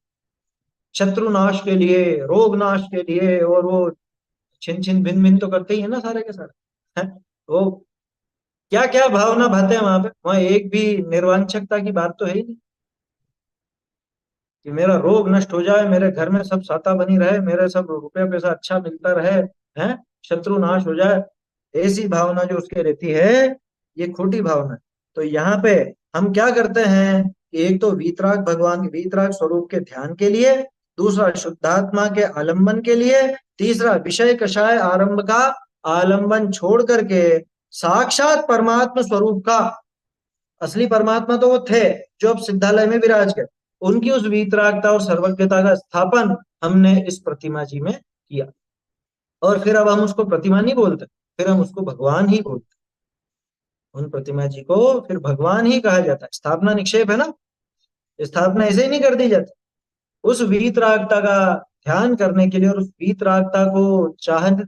शत्रु नाश के लिए, रोग नाश के लिए, और वो छिन छिन भिन भिन तो करते ही है ना सारे के सारे, हैं? वो क्या क्या भावना भाते हैं वहां पे, वहां एक भी निर्वांछकता की बात तो है ही नहीं, कि मेरा रोग नष्ट हो जाए, मेरे घर में सब साता बनी रहे, मेरे सब रुपया पैसा अच्छा मिलता रहे, हैं, शत्रु नाश हो जाए, ऐसी भावना जो उसके रहती है, ये खोटी भावना है। तो यहाँ पे हम क्या करते हैं कि एक तो वीतराग, भगवान के वीतराग स्वरूप के ध्यान के लिए, दूसरा शुद्धात्मा के आलंबन के लिए, तीसरा विषय कषाय आरंभ का आलंबन छोड़ करके साक्षात परमात्मा स्वरूप का, असली परमात्मा तो वो थे जो अब सिद्धालय में विराज गए, उनकी उस वीतरागता और सर्वज्ञता का स्थापन हमने इस प्रतिमा जी में किया। और फिर अब हम उसको प्रतिमा नहीं बोलते, फिर हम उसको भगवान ही बोलते। उन प्रतिमा जी को फिर भगवान ही कहा जाता है। स्थापना निक्षेप है ना, स्थापना ऐसे ही नहीं कर दी जाती। उस वीतरागता का ध्यान करने के लिए, और उस वीतरागता को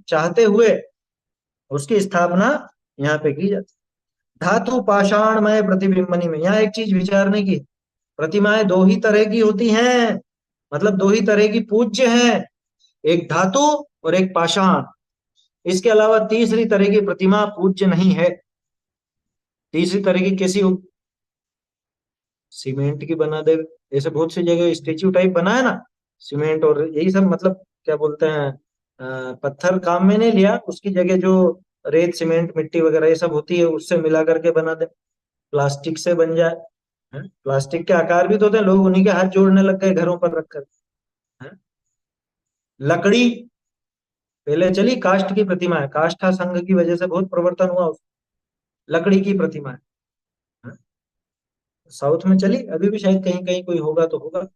चाहते हुए उसकी स्थापना यहाँ पे की जाती है। धातु पाषाणमय प्रतिबिंबनी में यहाँ एक चीज विचारने की, प्रतिमाएं दो ही तरह की होती हैं, मतलब दो ही तरह की पूज्य हैं, एक धातु और एक पाषाण। इसके अलावा तीसरी तरह की प्रतिमा पूज्य नहीं है। तीसरी तरह की कैसी हो? सीमेंट की बना दे, ऐसे बहुत सी जगह स्टेच्यू टाइप बना है ना, सीमेंट और यही सब, मतलब क्या बोलते हैं, पत्थर काम में नहीं लिया, उसकी जगह जो रेत सीमेंट मिट्टी वगैरह ये सब होती है उससे मिला करके बना दे, प्लास्टिक से बन जाए, प्लास्टिक के आकार भी तो होते हैं, लोग उन्हीं के हाथ जोड़ने लग गए घरों पर रखकर। हैं? लकड़ी, पहले चली काष्ठ की प्रतिमा है, काष्ठा संघ की वजह से बहुत प्रवर्तन हुआ लकड़ी की प्रतिमा है। हैं? साउथ में चली, अभी भी शायद कहीं कहीं कोई होगा तो होगा।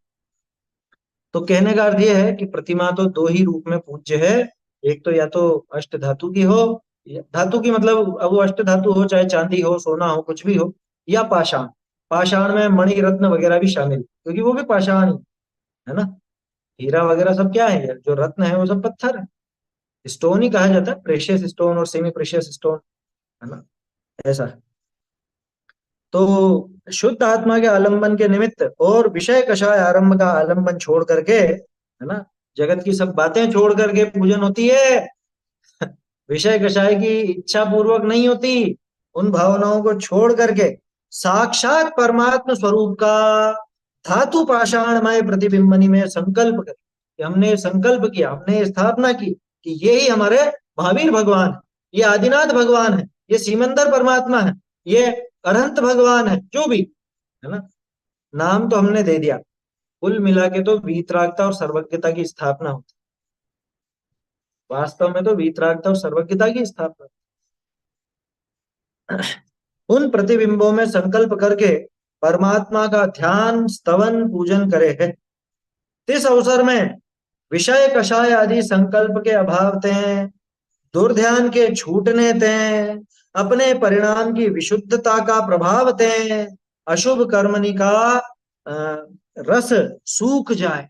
तो कहने का अर्थ यह है कि प्रतिमा तो दो ही रूप में पूज्य है। एक तो या तो अष्ट धातु की हो, धातु की मतलब अब वो अष्ट धातु हो, चाहे चांदी हो, सोना हो, कुछ भी हो, या पाषाण। पाषाण में मणि रत्न वगैरह भी शामिल, क्योंकि वो भी पाषाण ही है ना। हीरा वगैरह सब क्या है यार, जो रत्न है वो सब पत्थर है, स्टोन ही कहा जाता है, प्रेशियस स्टोन और सेमी प्रेशियस स्टोन, है ना, ऐसा है। तो शुद्ध आत्मा के आलंबन के निमित्त और विषय कषाय आरंभ का आलंबन छोड़ करके, है ना, जगत की सब बातें छोड़ करके पूजन होती है। विषय कषाय की इच्छा पूर्वक नहीं होती, उन भावनाओं को छोड़ करके साक्षात परमात्म स्वरूप का धातु पाषाणमय प्रतिबिंबनी में संकल्प कर, कि हमने संकल्प किया, हमने स्थापना की कि ये ही हमारे महावीर भगवान है, ये आदिनाथ भगवान है, ये सीमंदर परमात्मा है, ये अनंत भगवान है, जो भी है ना, नाम तो हमने दे दिया। कुल मिला के तो वीतरागता और सर्वज्ञता की स्थापना होती है, वास्तव में तो वीतरागता और सर्वज्ञता की स्थापना। उन प्रतिबिंबों में संकल्प करके परमात्मा का ध्यान स्तवन पूजन करे है। इस अवसर में विषय कषाय आदि संकल्प के अभाव ते, दुर्ध्यान के छूटने ते, अपने परिणाम की विशुद्धता का प्रभाव ते, अशुभ कर्मणि का रस सूख जाए।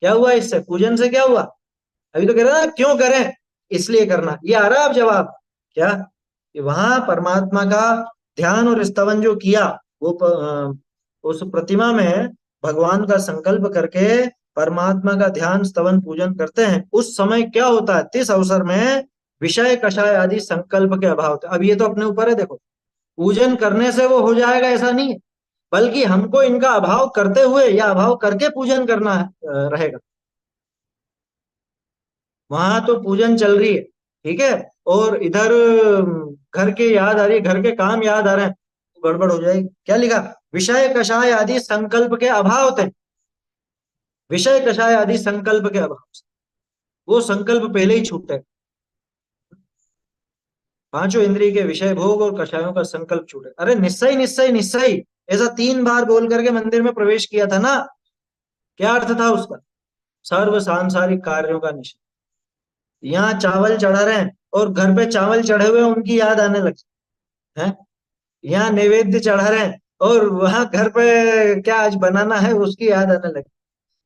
क्या हुआ इससे, पूजन से क्या हुआ? अभी तो कह रहा ना क्यों करें, इसलिए करना, ये आ रहा है अब जवाब। क्या कि वहां परमात्मा का ध्यान और स्तवन जो किया, वो उस प्रतिमा में भगवान का संकल्प करके परमात्मा का ध्यान स्तवन पूजन करते हैं, उस समय क्या होता है, इस अवसर में विषय कषाय आदि संकल्प के अभाव होते हैं। अब ये तो अपने ऊपर है, देखो, पूजन करने से वो हो जाएगा ऐसा नहीं है, बल्कि हमको इनका अभाव करते हुए या अभाव करके पूजन करना है, रहेगा। वहां तो पूजन चल रही है, ठीक है, और इधर घर के याद आ रही है, घर के काम याद आ रहे हैं, तो गड़बड़ हो जाएगी। क्या लिखा, विषय कषाय आदि संकल्प के अभाव होते हैं, विषय कषाय आदि संकल्प के अभाव से वो संकल्प पहले ही छूटते हैं। पांचों इंद्रिय के विषय भोग और कषायों का संकल्प छूटे। अरे निश्चय निश्चय निश्चय, ऐसा 3 बार बोल करके मंदिर में प्रवेश किया था ना, क्या अर्थ था उसका? सर्व सांसारिक कार्यों का निषेध। यहाँ चावल चढ़ा रहे हैं और घर पे चावल चढ़े हुए हैं, उनकी याद आने लग है। यहाँ नैवेद्य चढ़ा रहे हैं और वहां घर पे क्या आज बनाना है उसकी याद आने लगी।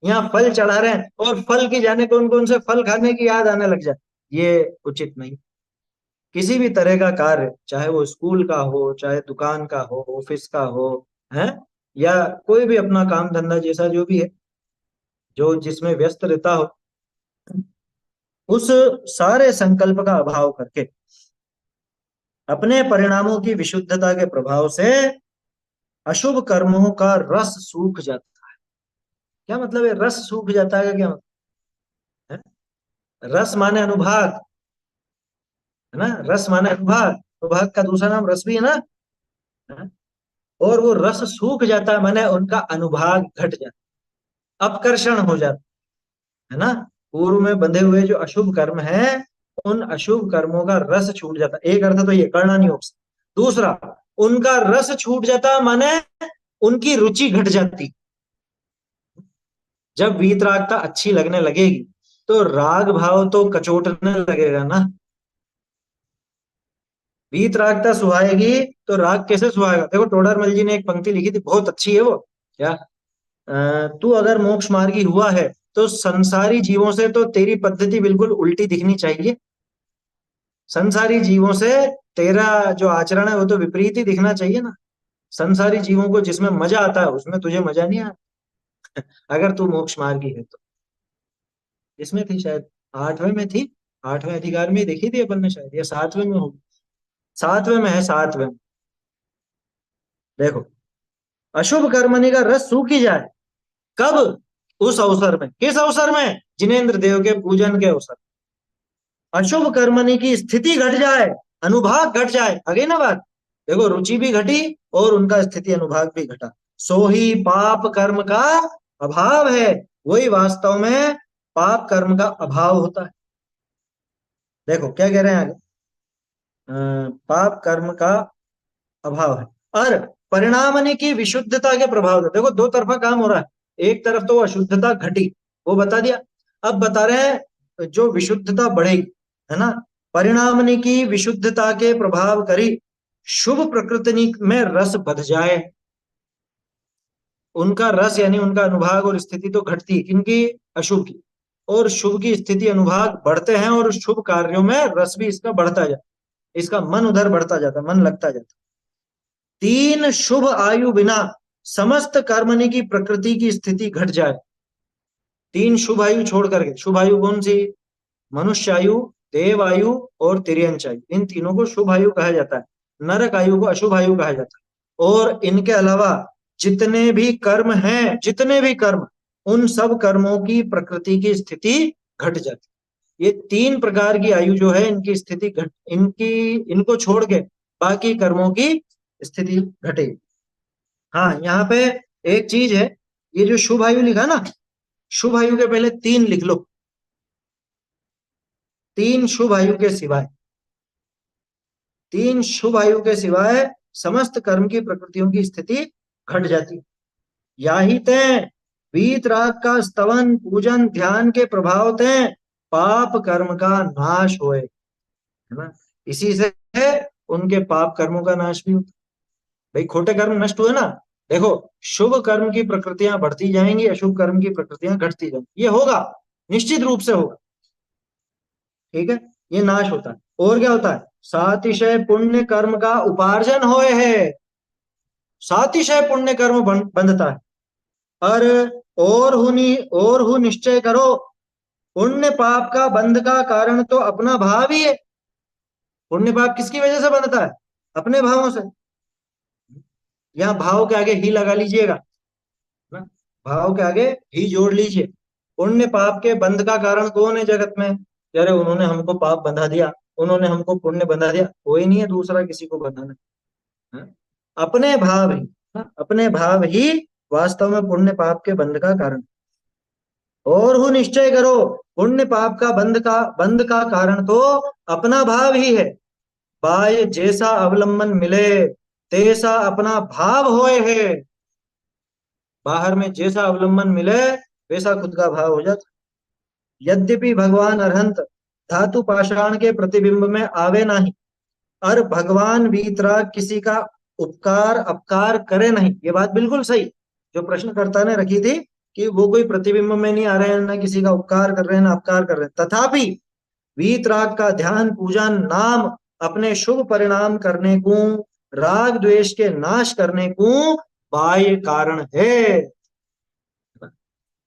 यहाँ फल चढ़ा रहे हैं और फल की जाने कौन कौन से फल खाने की याद आने लग जाए, ये उचित नहीं। किसी भी तरह का कार्य, चाहे वो स्कूल का हो, चाहे दुकान का हो, ऑफिस का हो, है, या कोई भी अपना काम धंधा जैसा जो भी है, जो जिसमें व्यस्त रहता हो, उस सारे संकल्प का अभाव करके अपने परिणामों की विशुद्धता के प्रभाव से अशुभ कर्मों का रस सूख जाता है। क्या मतलब है रस सूख जाता है, क्या मतलब है? रस माने अनुभाग, है ना, रस माने अनुभाग, अनुभाग का दूसरा नाम रस भी है ना, है? और वो रस सूख जाता है माने उनका अनुभाग घट जाता, अपकर्षण हो जाता है ना। पूर्व में बंधे हुए जो अशुभ कर्म है, उन अशुभ कर्मों का रस छूट जाता, एक अर्थ तो ये करना नहीं हो सकता। दूसरा, उनका रस छूट जाता माने उनकी रुचि घट जाती। जब वीतरागता अच्छी लगने लगेगी तो राग भाव तो कचोटने लगेगा ना। वीतरागता सुहाएगी तो राग कैसे सुहाएगा? देखो टोडरमल जी ने एक पंक्ति लिखी थी, बहुत अच्छी है वो। क्या, तू अगर मोक्ष मार्गी हुआ है तो संसारी जीवों से तो तेरी पद्धति बिल्कुल उल्टी दिखनी चाहिए। संसारी जीवों से तेरा जो आचरण है वो तो विपरीत ही दिखना चाहिए ना। संसारी जीवों को जिसमें मजा आता है उसमें तुझे मजा नहीं आता, अगर तू मोक्ष मार्गी है तो। इसमें थी शायद, 8वें में थी, 8वें अधिकार में ही देखी थी अपन ने शायद, या 7वें में होगी, 7वें में है, 7वें में। देखो, अशुभ कर्मणि का रस सूखी जाए, कब? उस अवसर में, किस अवसर में? जिनेन्द्र देव के पूजन के अवसर। अशुभ कर्मणि की स्थिति घट जाए, अनुभाग घट जाए, आगे ना बात। देखो रुचि भी घटी और उनका स्थिति अनुभाग भी घटा। सो ही पाप कर्म का अभाव है। वही वास्तव में पाप कर्म का अभाव होता है। देखो क्या कह रहे हैं आगे। पाप कर्म का अभाव है और परिणामनि की विशुद्धता के प्रभाव से। देखो दो तरफा काम हो रहा है। एक तरफ तो अशुद्धता घटी, वो बता दिया। अब बता रहे हैं जो विशुद्धता बढ़ेगी, है ना। परिणामनि की विशुद्धता के प्रभाव करी शुभ प्रकृति में रस बढ़ जाए। उनका रस यानी उनका अनुभाग और स्थिति तो घटती है, किनकी? अशुभ की। और शुभ की स्थिति अनुभाग बढ़ते हैं और शुभ कार्यों में रस भी इसका बढ़ता जाता, इसका मन उधर बढ़ता जाता, मन लगता जाता। तीन शुभ आयु बिना समस्त कर्मणि की प्रकृति की स्थिति घट जाए। तीन शुभ आयु छोड़ करके, शुभ आयु कौन सी? मनुष्य आयु, देव आयु और तिर्यंच आयु, इन तीनों को शुभ आयु कहा जाता है। नरक आयु को अशुभ आयु कहा जाता है। और इनके अलावा जितने भी कर्म हैं, जितने भी कर्म, उन सब कर्मों की प्रकृति की स्थिति घट जाती है। ये तीन प्रकार की आयु जो है, इनकी स्थिति घट, इनकी इनको छोड़ के बाकी कर्मों की स्थिति घटेगी। हाँ, यहाँ पे एक चीज है, ये जो शुभ आयु लिखा ना, शुभ आयु के पहले तीन लिख लो। तीन शुभ आयु के सिवाय, तीन शुभ आयु के सिवाय समस्त कर्म की प्रकृतियों की स्थिति घट जाती। या ही तय वीत राग का स्तवन पूजन ध्यान के प्रभाव तय पाप कर्म का नाश होए, है ना। इसी से उनके पाप कर्मों का नाश भी होता। भाई खोटे कर्म नष्ट हुए ना। देखो, शुभ कर्म की प्रकृतियां बढ़ती जाएंगी, अशुभ कर्म की प्रकृतियां घटती जाएंगी, ये होगा, निश्चित रूप से होगा। ठीक है, ये नाश होता है। और क्या होता है? सातिशय पुण्य कर्म का उपार्जन होए है। सातिशय पुण्य कर्म बंधता है। और और हु निश्चय करो, पुण्य पाप का बंध का कारण तो अपना भाव ही है। पुण्य पाप किसकी वजह से बंधता है? अपने भावों से। यहाँ भाव के आगे ही लगा लीजिएगा ना, भाव के आगे ही जोड़ लीजिए। पुण्य पाप के बंध का कारण कौन है जगत में? अरे उन्होंने हमको पाप बंधा दिया, उन्होंने हमको पुण्य बंधा दिया, कोई नहीं है दूसरा किसी को बंधाना है। अपने भाव ही, अपने भाव ही वास्तव में पुण्य पाप के बंध का कारण। और वो निश्चय करो, पुण्य पाप का बंध का कारण तो अपना भाव ही है। बाय जैसा अवलंबन मिले तैसा अपना भाव होए है। बाहर में जैसा अवलंबन मिले वैसा खुद का भाव हो जाता। यद्यपि भगवान अरहंत धातु पाषाण के प्रतिबिंब में आवे नहीं, और भगवान वीतराग किसी का उपकार अपकार करे नहीं। ये बात बिल्कुल सही जो प्रश्नकर्ता ने रखी थी कि वो कोई प्रतिबिंब में नहीं आ रहे हैं, ना किसी का उपकार कर रहे हैं ना अपकार कर रहे हैं, तथापि वीतराग का ध्यान पूजन नाम अपने शुभ परिणाम करने को, राग द्वेष के नाश करने को बाह्य कारण है।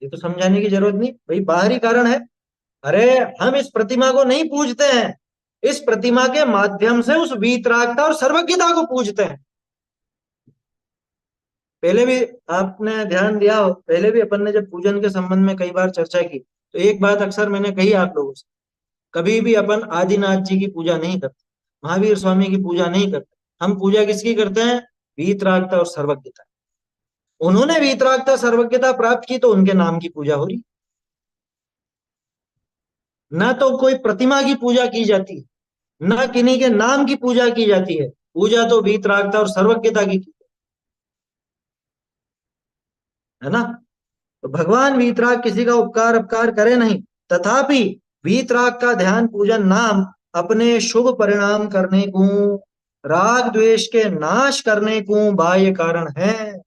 ये तो समझाने की जरूरत नहीं भाई, बाहरी कारण है। अरे हम इस प्रतिमा को नहीं पूजते हैं, इस प्रतिमा के माध्यम से उस वीतरागता और सर्वज्ञता को पूजते हैं। पहले भी आपने ध्यान दिया हो, पहले भी अपन ने जब पूजन के संबंध में कई बार चर्चा की, तो एक बात अक्सर मैंने कही आप लोगों से, कभी भी अपन आदिनाथ जी की पूजा नहीं करते, महावीर स्वामी की पूजा नहीं करते। हम पूजा किसकी करते हैं? वीतरागता और सर्वज्ञता। उन्होंने वीतरागता सर्वज्ञता प्राप्त की तो उनके नाम की पूजा हो रही। ना तो कोई प्रतिमा की पूजा की जाती है, ना किन्हीं के नाम की पूजा की जाती है। पूजा तो वीतरागता और सर्वज्ञता की है ना। तो भगवान वीतराग किसी का उपकार अपकार करे नहीं, तथापि वीतराग का ध्यान पूजन नाम अपने शुभ परिणाम करने को, राग द्वेष के नाश करने को बाह्य कारण है।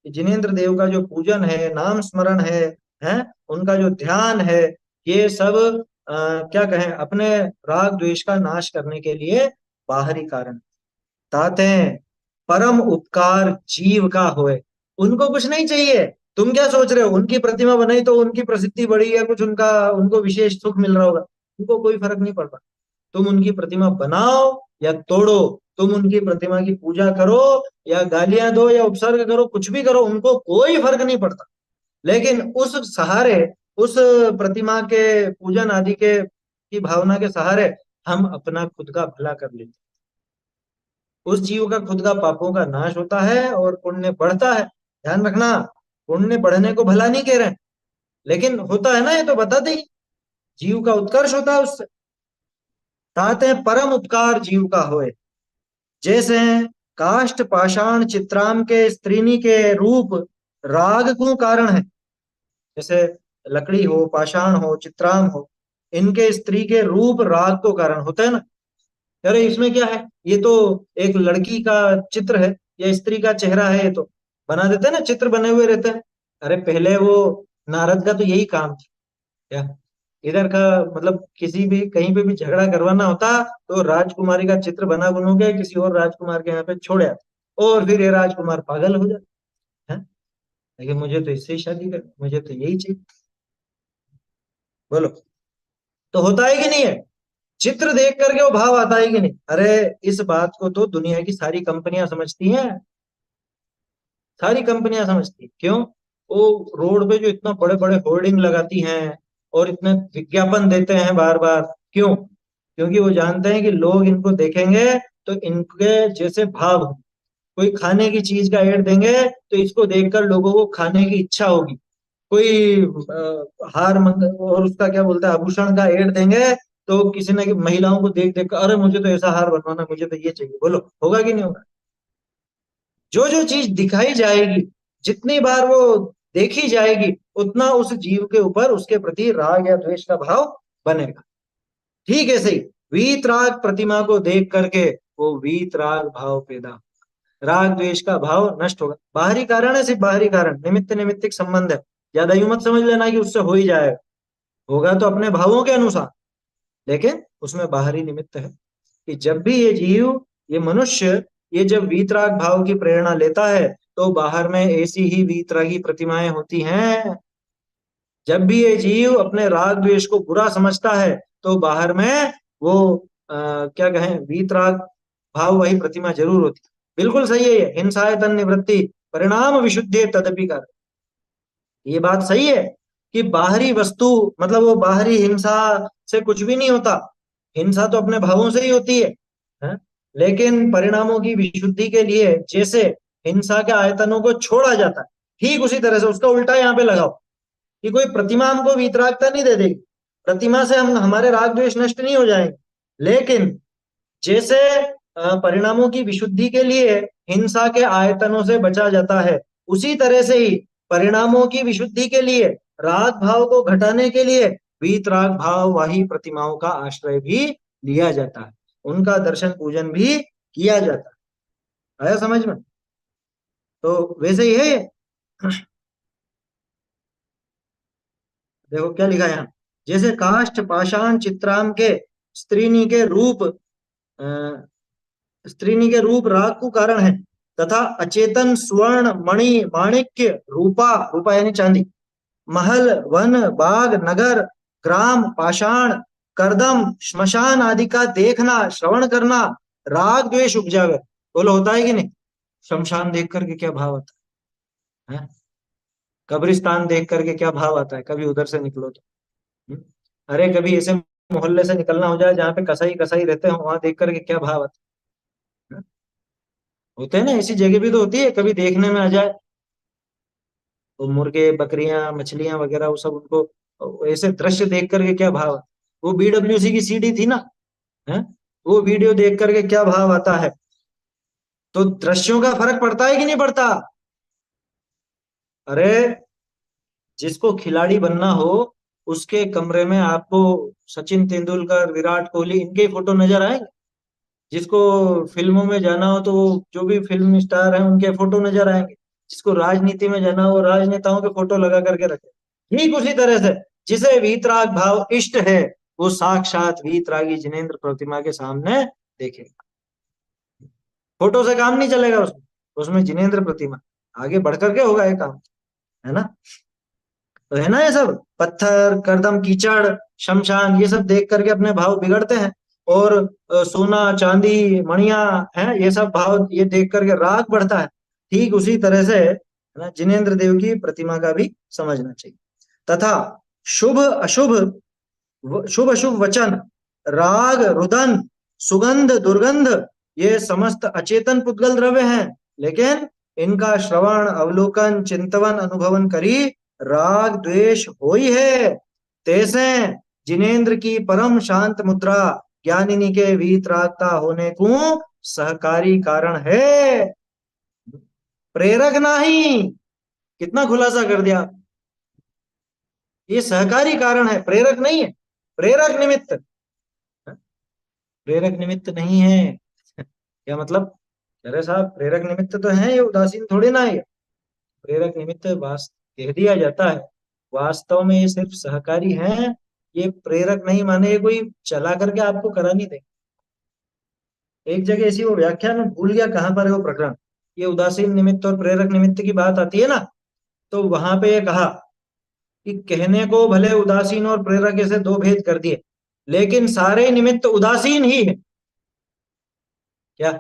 जिनेन्द्र देव का जो पूजन है, नाम स्मरण है उनका जो ध्यान है, ये सब क्या कहें, अपने राग द्वेष का नाश करने के लिए बाहरी कारण। ताते परम उपकार जीव का होए। उनको कुछ नहीं चाहिए। तुम क्या सोच रहे हो, उनकी प्रतिमा बनाई तो उनकी प्रसिद्धि बढ़ी या कुछ उनका उनको विशेष सुख मिल रहा होगा? उनको कोई फर्क नहीं पड़ता। तुम उनकी प्रतिमा बनाओ या तोड़ो, तुम उनकी प्रतिमा की पूजा करो या गालियां दो या उपसर्ग करो, कुछ भी करो, उनको कोई फर्क नहीं पड़ता। लेकिन उस सहारे, उस प्रतिमा के पूजन आदि के की भावना के सहारे हम अपना खुद का भला कर लेते, उस जीव का खुद का पापों का नाश होता है और पुण्य बढ़ता है। ध्यान रखना, पुण्य बढ़ने को भला नहीं कह रहे हैं, लेकिन होता है ना, ये तो बताते ही, जीव का उत्कर्ष होता है उससे। कहते हैं परम उपकार जीव का होए, जैसे काष्ठ पाषाण चित्राम के स्त्रीनी के रूप राग को कारण है। जैसे लकड़ी हो, पाषाण हो, चित्राम हो, इनके स्त्री के रूप राग को कारण होता है ना। अरे इसमें क्या है, ये तो एक लड़की का चित्र है या स्त्री का चेहरा है, ये तो बना देते हैं ना, चित्र बने हुए रहते हैं। अरे पहले वो नारद का तो यही काम था क्या, इधर का मतलब किसी भी कहीं पे भी झगड़ा करवाना होता तो राजकुमारी का चित्र बना बनू के किसी और राजकुमार के यहाँ पे छोड़ आता, और फिर ये राजकुमार पागल हो जाता है, लेकिन मुझे तो इससे ही शादी कर, मुझे तो यही चाहिए। बोलो, तो होता है कि नहीं है, चित्र देख करके वो भाव आता है कि नहीं। अरे इस बात को तो दुनिया की सारी कंपनियां समझती हैं, सारी कंपनियां समझती हैं। क्यों? वो रोड पे जो इतना बड़े बड़े होर्डिंग लगाती हैं और इतने विज्ञापन देते हैं बार बार, क्यों? क्योंकि वो जानते हैं कि लोग इनको देखेंगे तो इनके जैसे भाव हों। कोई खाने की चीज का एड देंगे तो इसको देखकर लोगों को खाने की इच्छा होगी। कोई हार मंग और उसका क्या बोलता है, आभूषण का एड देंगे तो किसी ने महिलाओं को देख देख कर, अरे मुझे तो ऐसा हार बनवाना, मुझे तो ये चाहिए। बोलो होगा कि नहीं होगा? जो जो चीज दिखाई जाएगी, जितनी बार वो देखी जाएगी, उतना उस जीव के ऊपर उसके प्रति राग या द्वेष का भाव बनेगा। ठीक है, सही। वीतराग प्रतिमा को देख करके वो वीतराग भाव पैदा, राग द्वेष का भाव नष्ट होगा। बाहरी कारण है, सिर्फ बाहरी कारण, निमित्त निमित्तिक संबंध है। ज्यादा यूं मत समझ लेना कि उससे हो ही जाएगा, होगा तो अपने भावों के अनुसार, लेकिन उसमें बाहरी निमित्त है कि जब भी ये जीव, ये मनुष्य, ये जब वीतराग भाव की प्रेरणा लेता है तो बाहर में ऐसी ही वीतरागी प्रतिमाएं होती हैं। जब भी ये जीव अपने राग द्वेष को बुरा समझता है तो बाहर में वो क्या कहें, वीतराग भाव वही प्रतिमा जरूर होती है। बिल्कुल सही है ये, हिंसायतन निवृत्ति परिणाम विशुद्धि तदपि कर, ये बात सही है कि बाहरी वस्तु मतलब वो बाहरी हिंसा से कुछ भी नहीं होता, हिंसा तो अपने भावों से ही होती है? लेकिन परिणामों की विशुद्धि के लिए जैसे हिंसा के आयतनों को छोड़ा जाता है, ठीक उसी तरह से उसका उल्टा यहाँ पे लगाओ कि कोई प्रतिमा हमको वीतरागता नहीं दे देगी, प्रतिमा से हम हमारे राग द्वेष नष्ट नहीं हो जाएंगे, लेकिन जैसे परिणामों की विशुद्धि के लिए हिंसा के आयतनों से बचा जाता है, उसी तरह से ही परिणामों की विशुद्धि के लिए, राग भाव को घटाने के लिए वीतराग भाव वाही प्रतिमाओं का आश्रय भी लिया जाता है, उनका दर्शन पूजन भी किया जाता है। आया समझ में? तो वैसे ही है ये। देखो क्या लिखा है यहाँ, जैसे काष्ठ पाषाण चित्राम के स्त्रीनी के रूप, स्त्रीनी के रूप राग को कारण है, तथा अचेतन स्वर्ण मणि माणिक्य रूपा, रूपा यानी चांदी, महल वन बाग नगर ग्राम पाषाण करदम श्मशान आदि का देखना श्रवण करना राग द्वेष उपजावे। बोलो होता है कि नहीं? शमशान देख करके क्या भाव आता है? कब्रिस्तान देख करके क्या भाव आता है, कभी उधर से निकलो तो। हम्म? अरे कभी ऐसे मोहल्ले से निकलना हो जाए जहाँ पे कसाई कसाई रहते हो, वहां देख करके क्या भाव आता है? होते हैं ना, ऐसी जगह भी तो होती है, कभी देखने में आ जाए वो मुर्गे बकरियां मछलियां वगैरह, वो सब उनको ऐसे दृश्य देख करके क्या भाव, वो बीडब्ल्यूसी की सीडी थी ना, है, वो वीडियो देख करके क्या भाव आता है। तो दृश्यों का फर्क पड़ता है कि नहीं पड़ता? अरे जिसको खिलाड़ी बनना हो उसके कमरे में आपको सचिन तेंदुलकर विराट कोहली इनके फोटो नजर आएंगे, जिसको फिल्मों में जाना हो तो वो जो भी फिल्म स्टार हैं उनके फोटो नजर आएंगे, जिसको राजनीति में जाना हो राजनेताओं के फोटो लगा करके रखे। ठीक उसी तरह से जिसे वीतराग भाव इष्ट है वो साक्षात वीतरागी जिनेंद्र प्रतिमा के सामने देखेगा। फोटो से काम नहीं चलेगा उसमें, उसमें जिनेंद्र प्रतिमा आगे बढ़ करके होगा ये काम, है ना? तो है ना, ये सब पत्थर करदम कीचड़ शमशान ये सब देख करके अपने भाव बिगड़ते हैं, और सोना चांदी मणिया है ये सब भाव ये देख करके राग बढ़ता है। ठीक उसी तरह से है ना, जिनेंद्र देव की प्रतिमा का भी समझना चाहिए। तथा शुभ अशुभ, शुभ अशुभ वचन, राग रुदन, सुगंध दुर्गंध, ये समस्त अचेतन पुद्गल द्रव्य हैं, लेकिन इनका श्रवण अवलोकन चिंतवन अनुभवन करी राग द्वेष हो ही है। तैसे जिनेन्द्र की परम शांत मुद्रा ज्ञानिनी के वीतरागता होने को सहकारी कारण है, प्रेरक नहीं। कितना खुलासा कर दिया। ये सहकारी कारण है, प्रेरक नहीं है। प्रेरक निमित्त, प्रेरक निमित्त नहीं है। क्या मतलब? अरे साहब, प्रेरक निमित्त तो है, ये उदासीन थोड़ी ना है। प्रेरक निमित्त कह दिया जाता है, वास्तव में ये सिर्फ सहकारी हैं। ये प्रेरक नहीं, माने ये कोई चला करके आपको करा नहीं दे। एक जगह ऐसी वो व्याख्या में भूल गया कहां पर है वो प्रकरण, ये उदासीन निमित्त और प्रेरक निमित्त की बात आती है ना, तो वहां पे ये कहा कि कहने को भले उदासीन और प्रेरक ऐसे दो भेद कर दिए, लेकिन सारे निमित्त उदासीन ही है। क्या?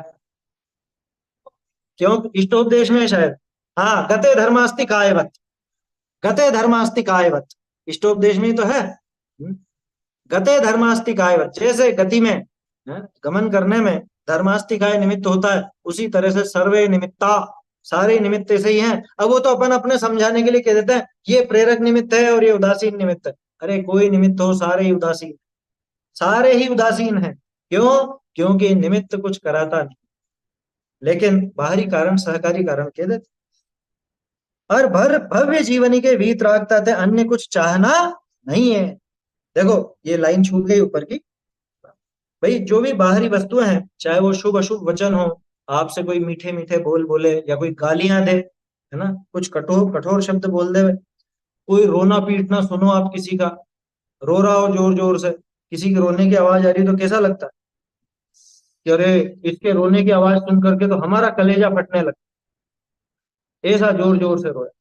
क्यों? इष्टोपदेश में शायद, हाँ, गते धर्मास्ति कायवत, गते धर्मास्ति कायवत, इष्टोपदेश में ही तो है। गते धर्मास्ति कायवत, जैसे गति में, गमन करने में धर्मास्ति काय निमित्त होता है, उसी तरह से सर्वे निमित्ता, सारे निमित्त ऐसे ही हैं। अब वो तो अपन अपने समझाने के लिए कह देते हैं ये प्रेरक निमित्त है और ये उदासीन निमित्त है। अरे कोई निमित्त हो, सारे ही उदासीन, सारे ही उदासीन हैं। क्यों? क्योंकि निमित्त कुछ कराता नहीं, लेकिन बाहरी कारण सहकारी कारण कह देते। और भर भव्य जीवनी के वीतरागता थे, अन्य कुछ चाहना नहीं है। देखो ये लाइन छूट गई ऊपर की। भाई जो भी बाहरी वस्तुएं हैं, चाहे वो शुभ अशुभ वचन हो, आपसे कोई मीठे मीठे बोल बोले या कोई गालियां दे, है ना, कुछ कठोर कठोर शब्द बोल दे, कोई रोना पीटना सुनो आप किसी का, रो रहा हो जोर जोर से, किसी के रोने की आवाज आ रही है तो कैसा लगता है कि अरे इसके रोने की आवाज सुन करके तो हमारा कलेजा फटने लगता, ऐसा जोर जोर से रोया।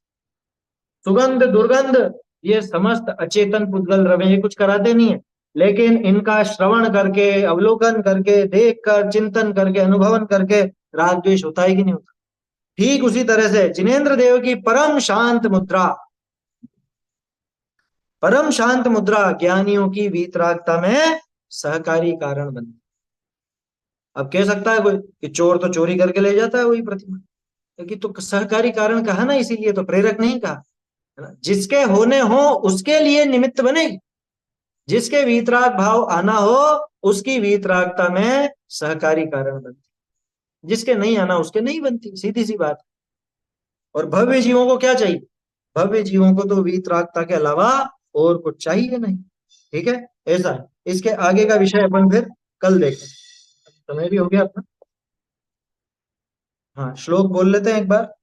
सुगंध दुर्गंध, ये समस्त अचेतन पुद्गल द्रव्य, ये कुछ कराते नहीं है, लेकिन इनका श्रवण करके अवलोकन करके देख कर चिंतन करके अनुभवन करके राग द्वेष होता है कि नहीं होता। ठीक उसी तरह से जिनेन्द्र देव की परम शांत मुद्रा, परम शांत मुद्रा ज्ञानियों की वीतरागता में सहकारी कारण बनती। अब कह सकता है कोई कि चोर तो चोरी करके ले जाता है वही प्रतिमा, लेकिन तो सहकारी कारण कहा ना, इसीलिए तो प्रेरक नहीं कहा, है ना। जिसके होने हो उसके लिए निमित्त बनेगी, जिसके वीतराग भाव आना हो उसकी वीतरागता में सहकारी कारण बनती, जिसके नहीं आना उसके नहीं बनती, सीधी सी बात। और भव्य जीवों को क्या चाहिए? भव्य जीवों को तो वीतरागता के अलावा और कुछ चाहिए नहीं। ठीक है, ऐसा है। इसके आगे का विषय अपन फिर कल देखें, समय भी हो गया अपना। हाँ, श्लोक बोल लेते हैं एक बार।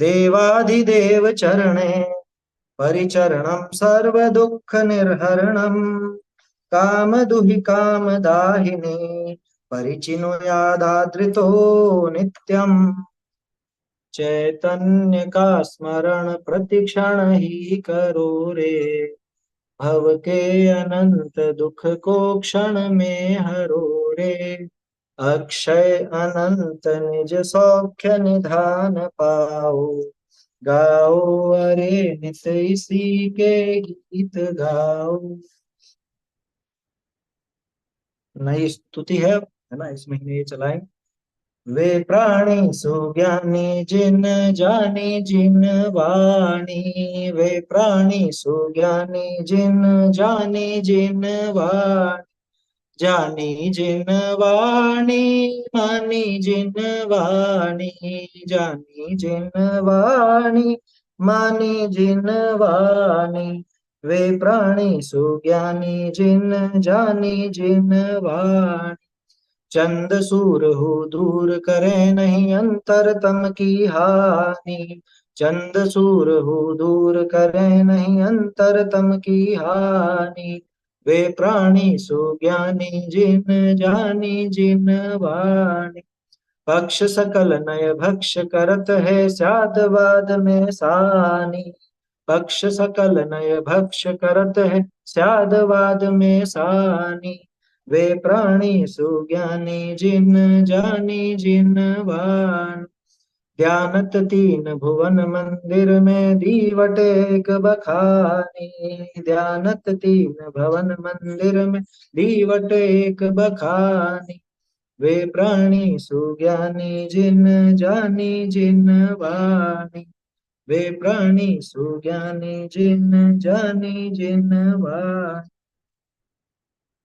देवाधिदेव चरणे परिचरणं सर्व दुख निर्हरणं कामदुहि कामदाहिनी परिचिनुयादादृतो नित्यम् चैतन्य का स्मरण प्रतिक्षण ही करो रे भव के अनंत दुख को क्षण में हरो रे अक्षय अनंत निज सौख्य निधान पाओ गाओ अरे नित इसी के गीत गाओ। नई स्तुति है ना, इस महीने ये चलाएं। वे प्राणी सुज्ञानी जिन जानी जिन वाणी, वे प्राणी सुज्ञानी जिन जानी जिन वाणी, जानी जिन वाणी मानी जिन वाणी, जानी जिन वाणी मानी जिन वाणी, वे प्राणी सुज्ञानी जिन जानी जिन वाणी, चंद सूर हो दूर करे नहीं अंतर तम की हानि, चंद सूर हो दूर करे नहीं अंतर तम की हानि, वे प्राणी सुज्ञानी जिन जानी जिन वाणी, पक्ष सकल नय भक्ष करत है स्यादवाद में सानी, पक्ष सकल नय भक्ष करत है स्यादवाद में सानी, वे प्राणी सुज्ञानी जिन जानी जिन वाणी, ध्यानत तीन भुवन मंदिर में दीवट एक बखानी। ध्यानत तीन भवन मंदिर में दीवट एक बखानी। वे प्राणी सुज्ञानी जिन जानी जिन वाणी। वे प्राणी सुज्ञानी जिन जानी जिन वाणी।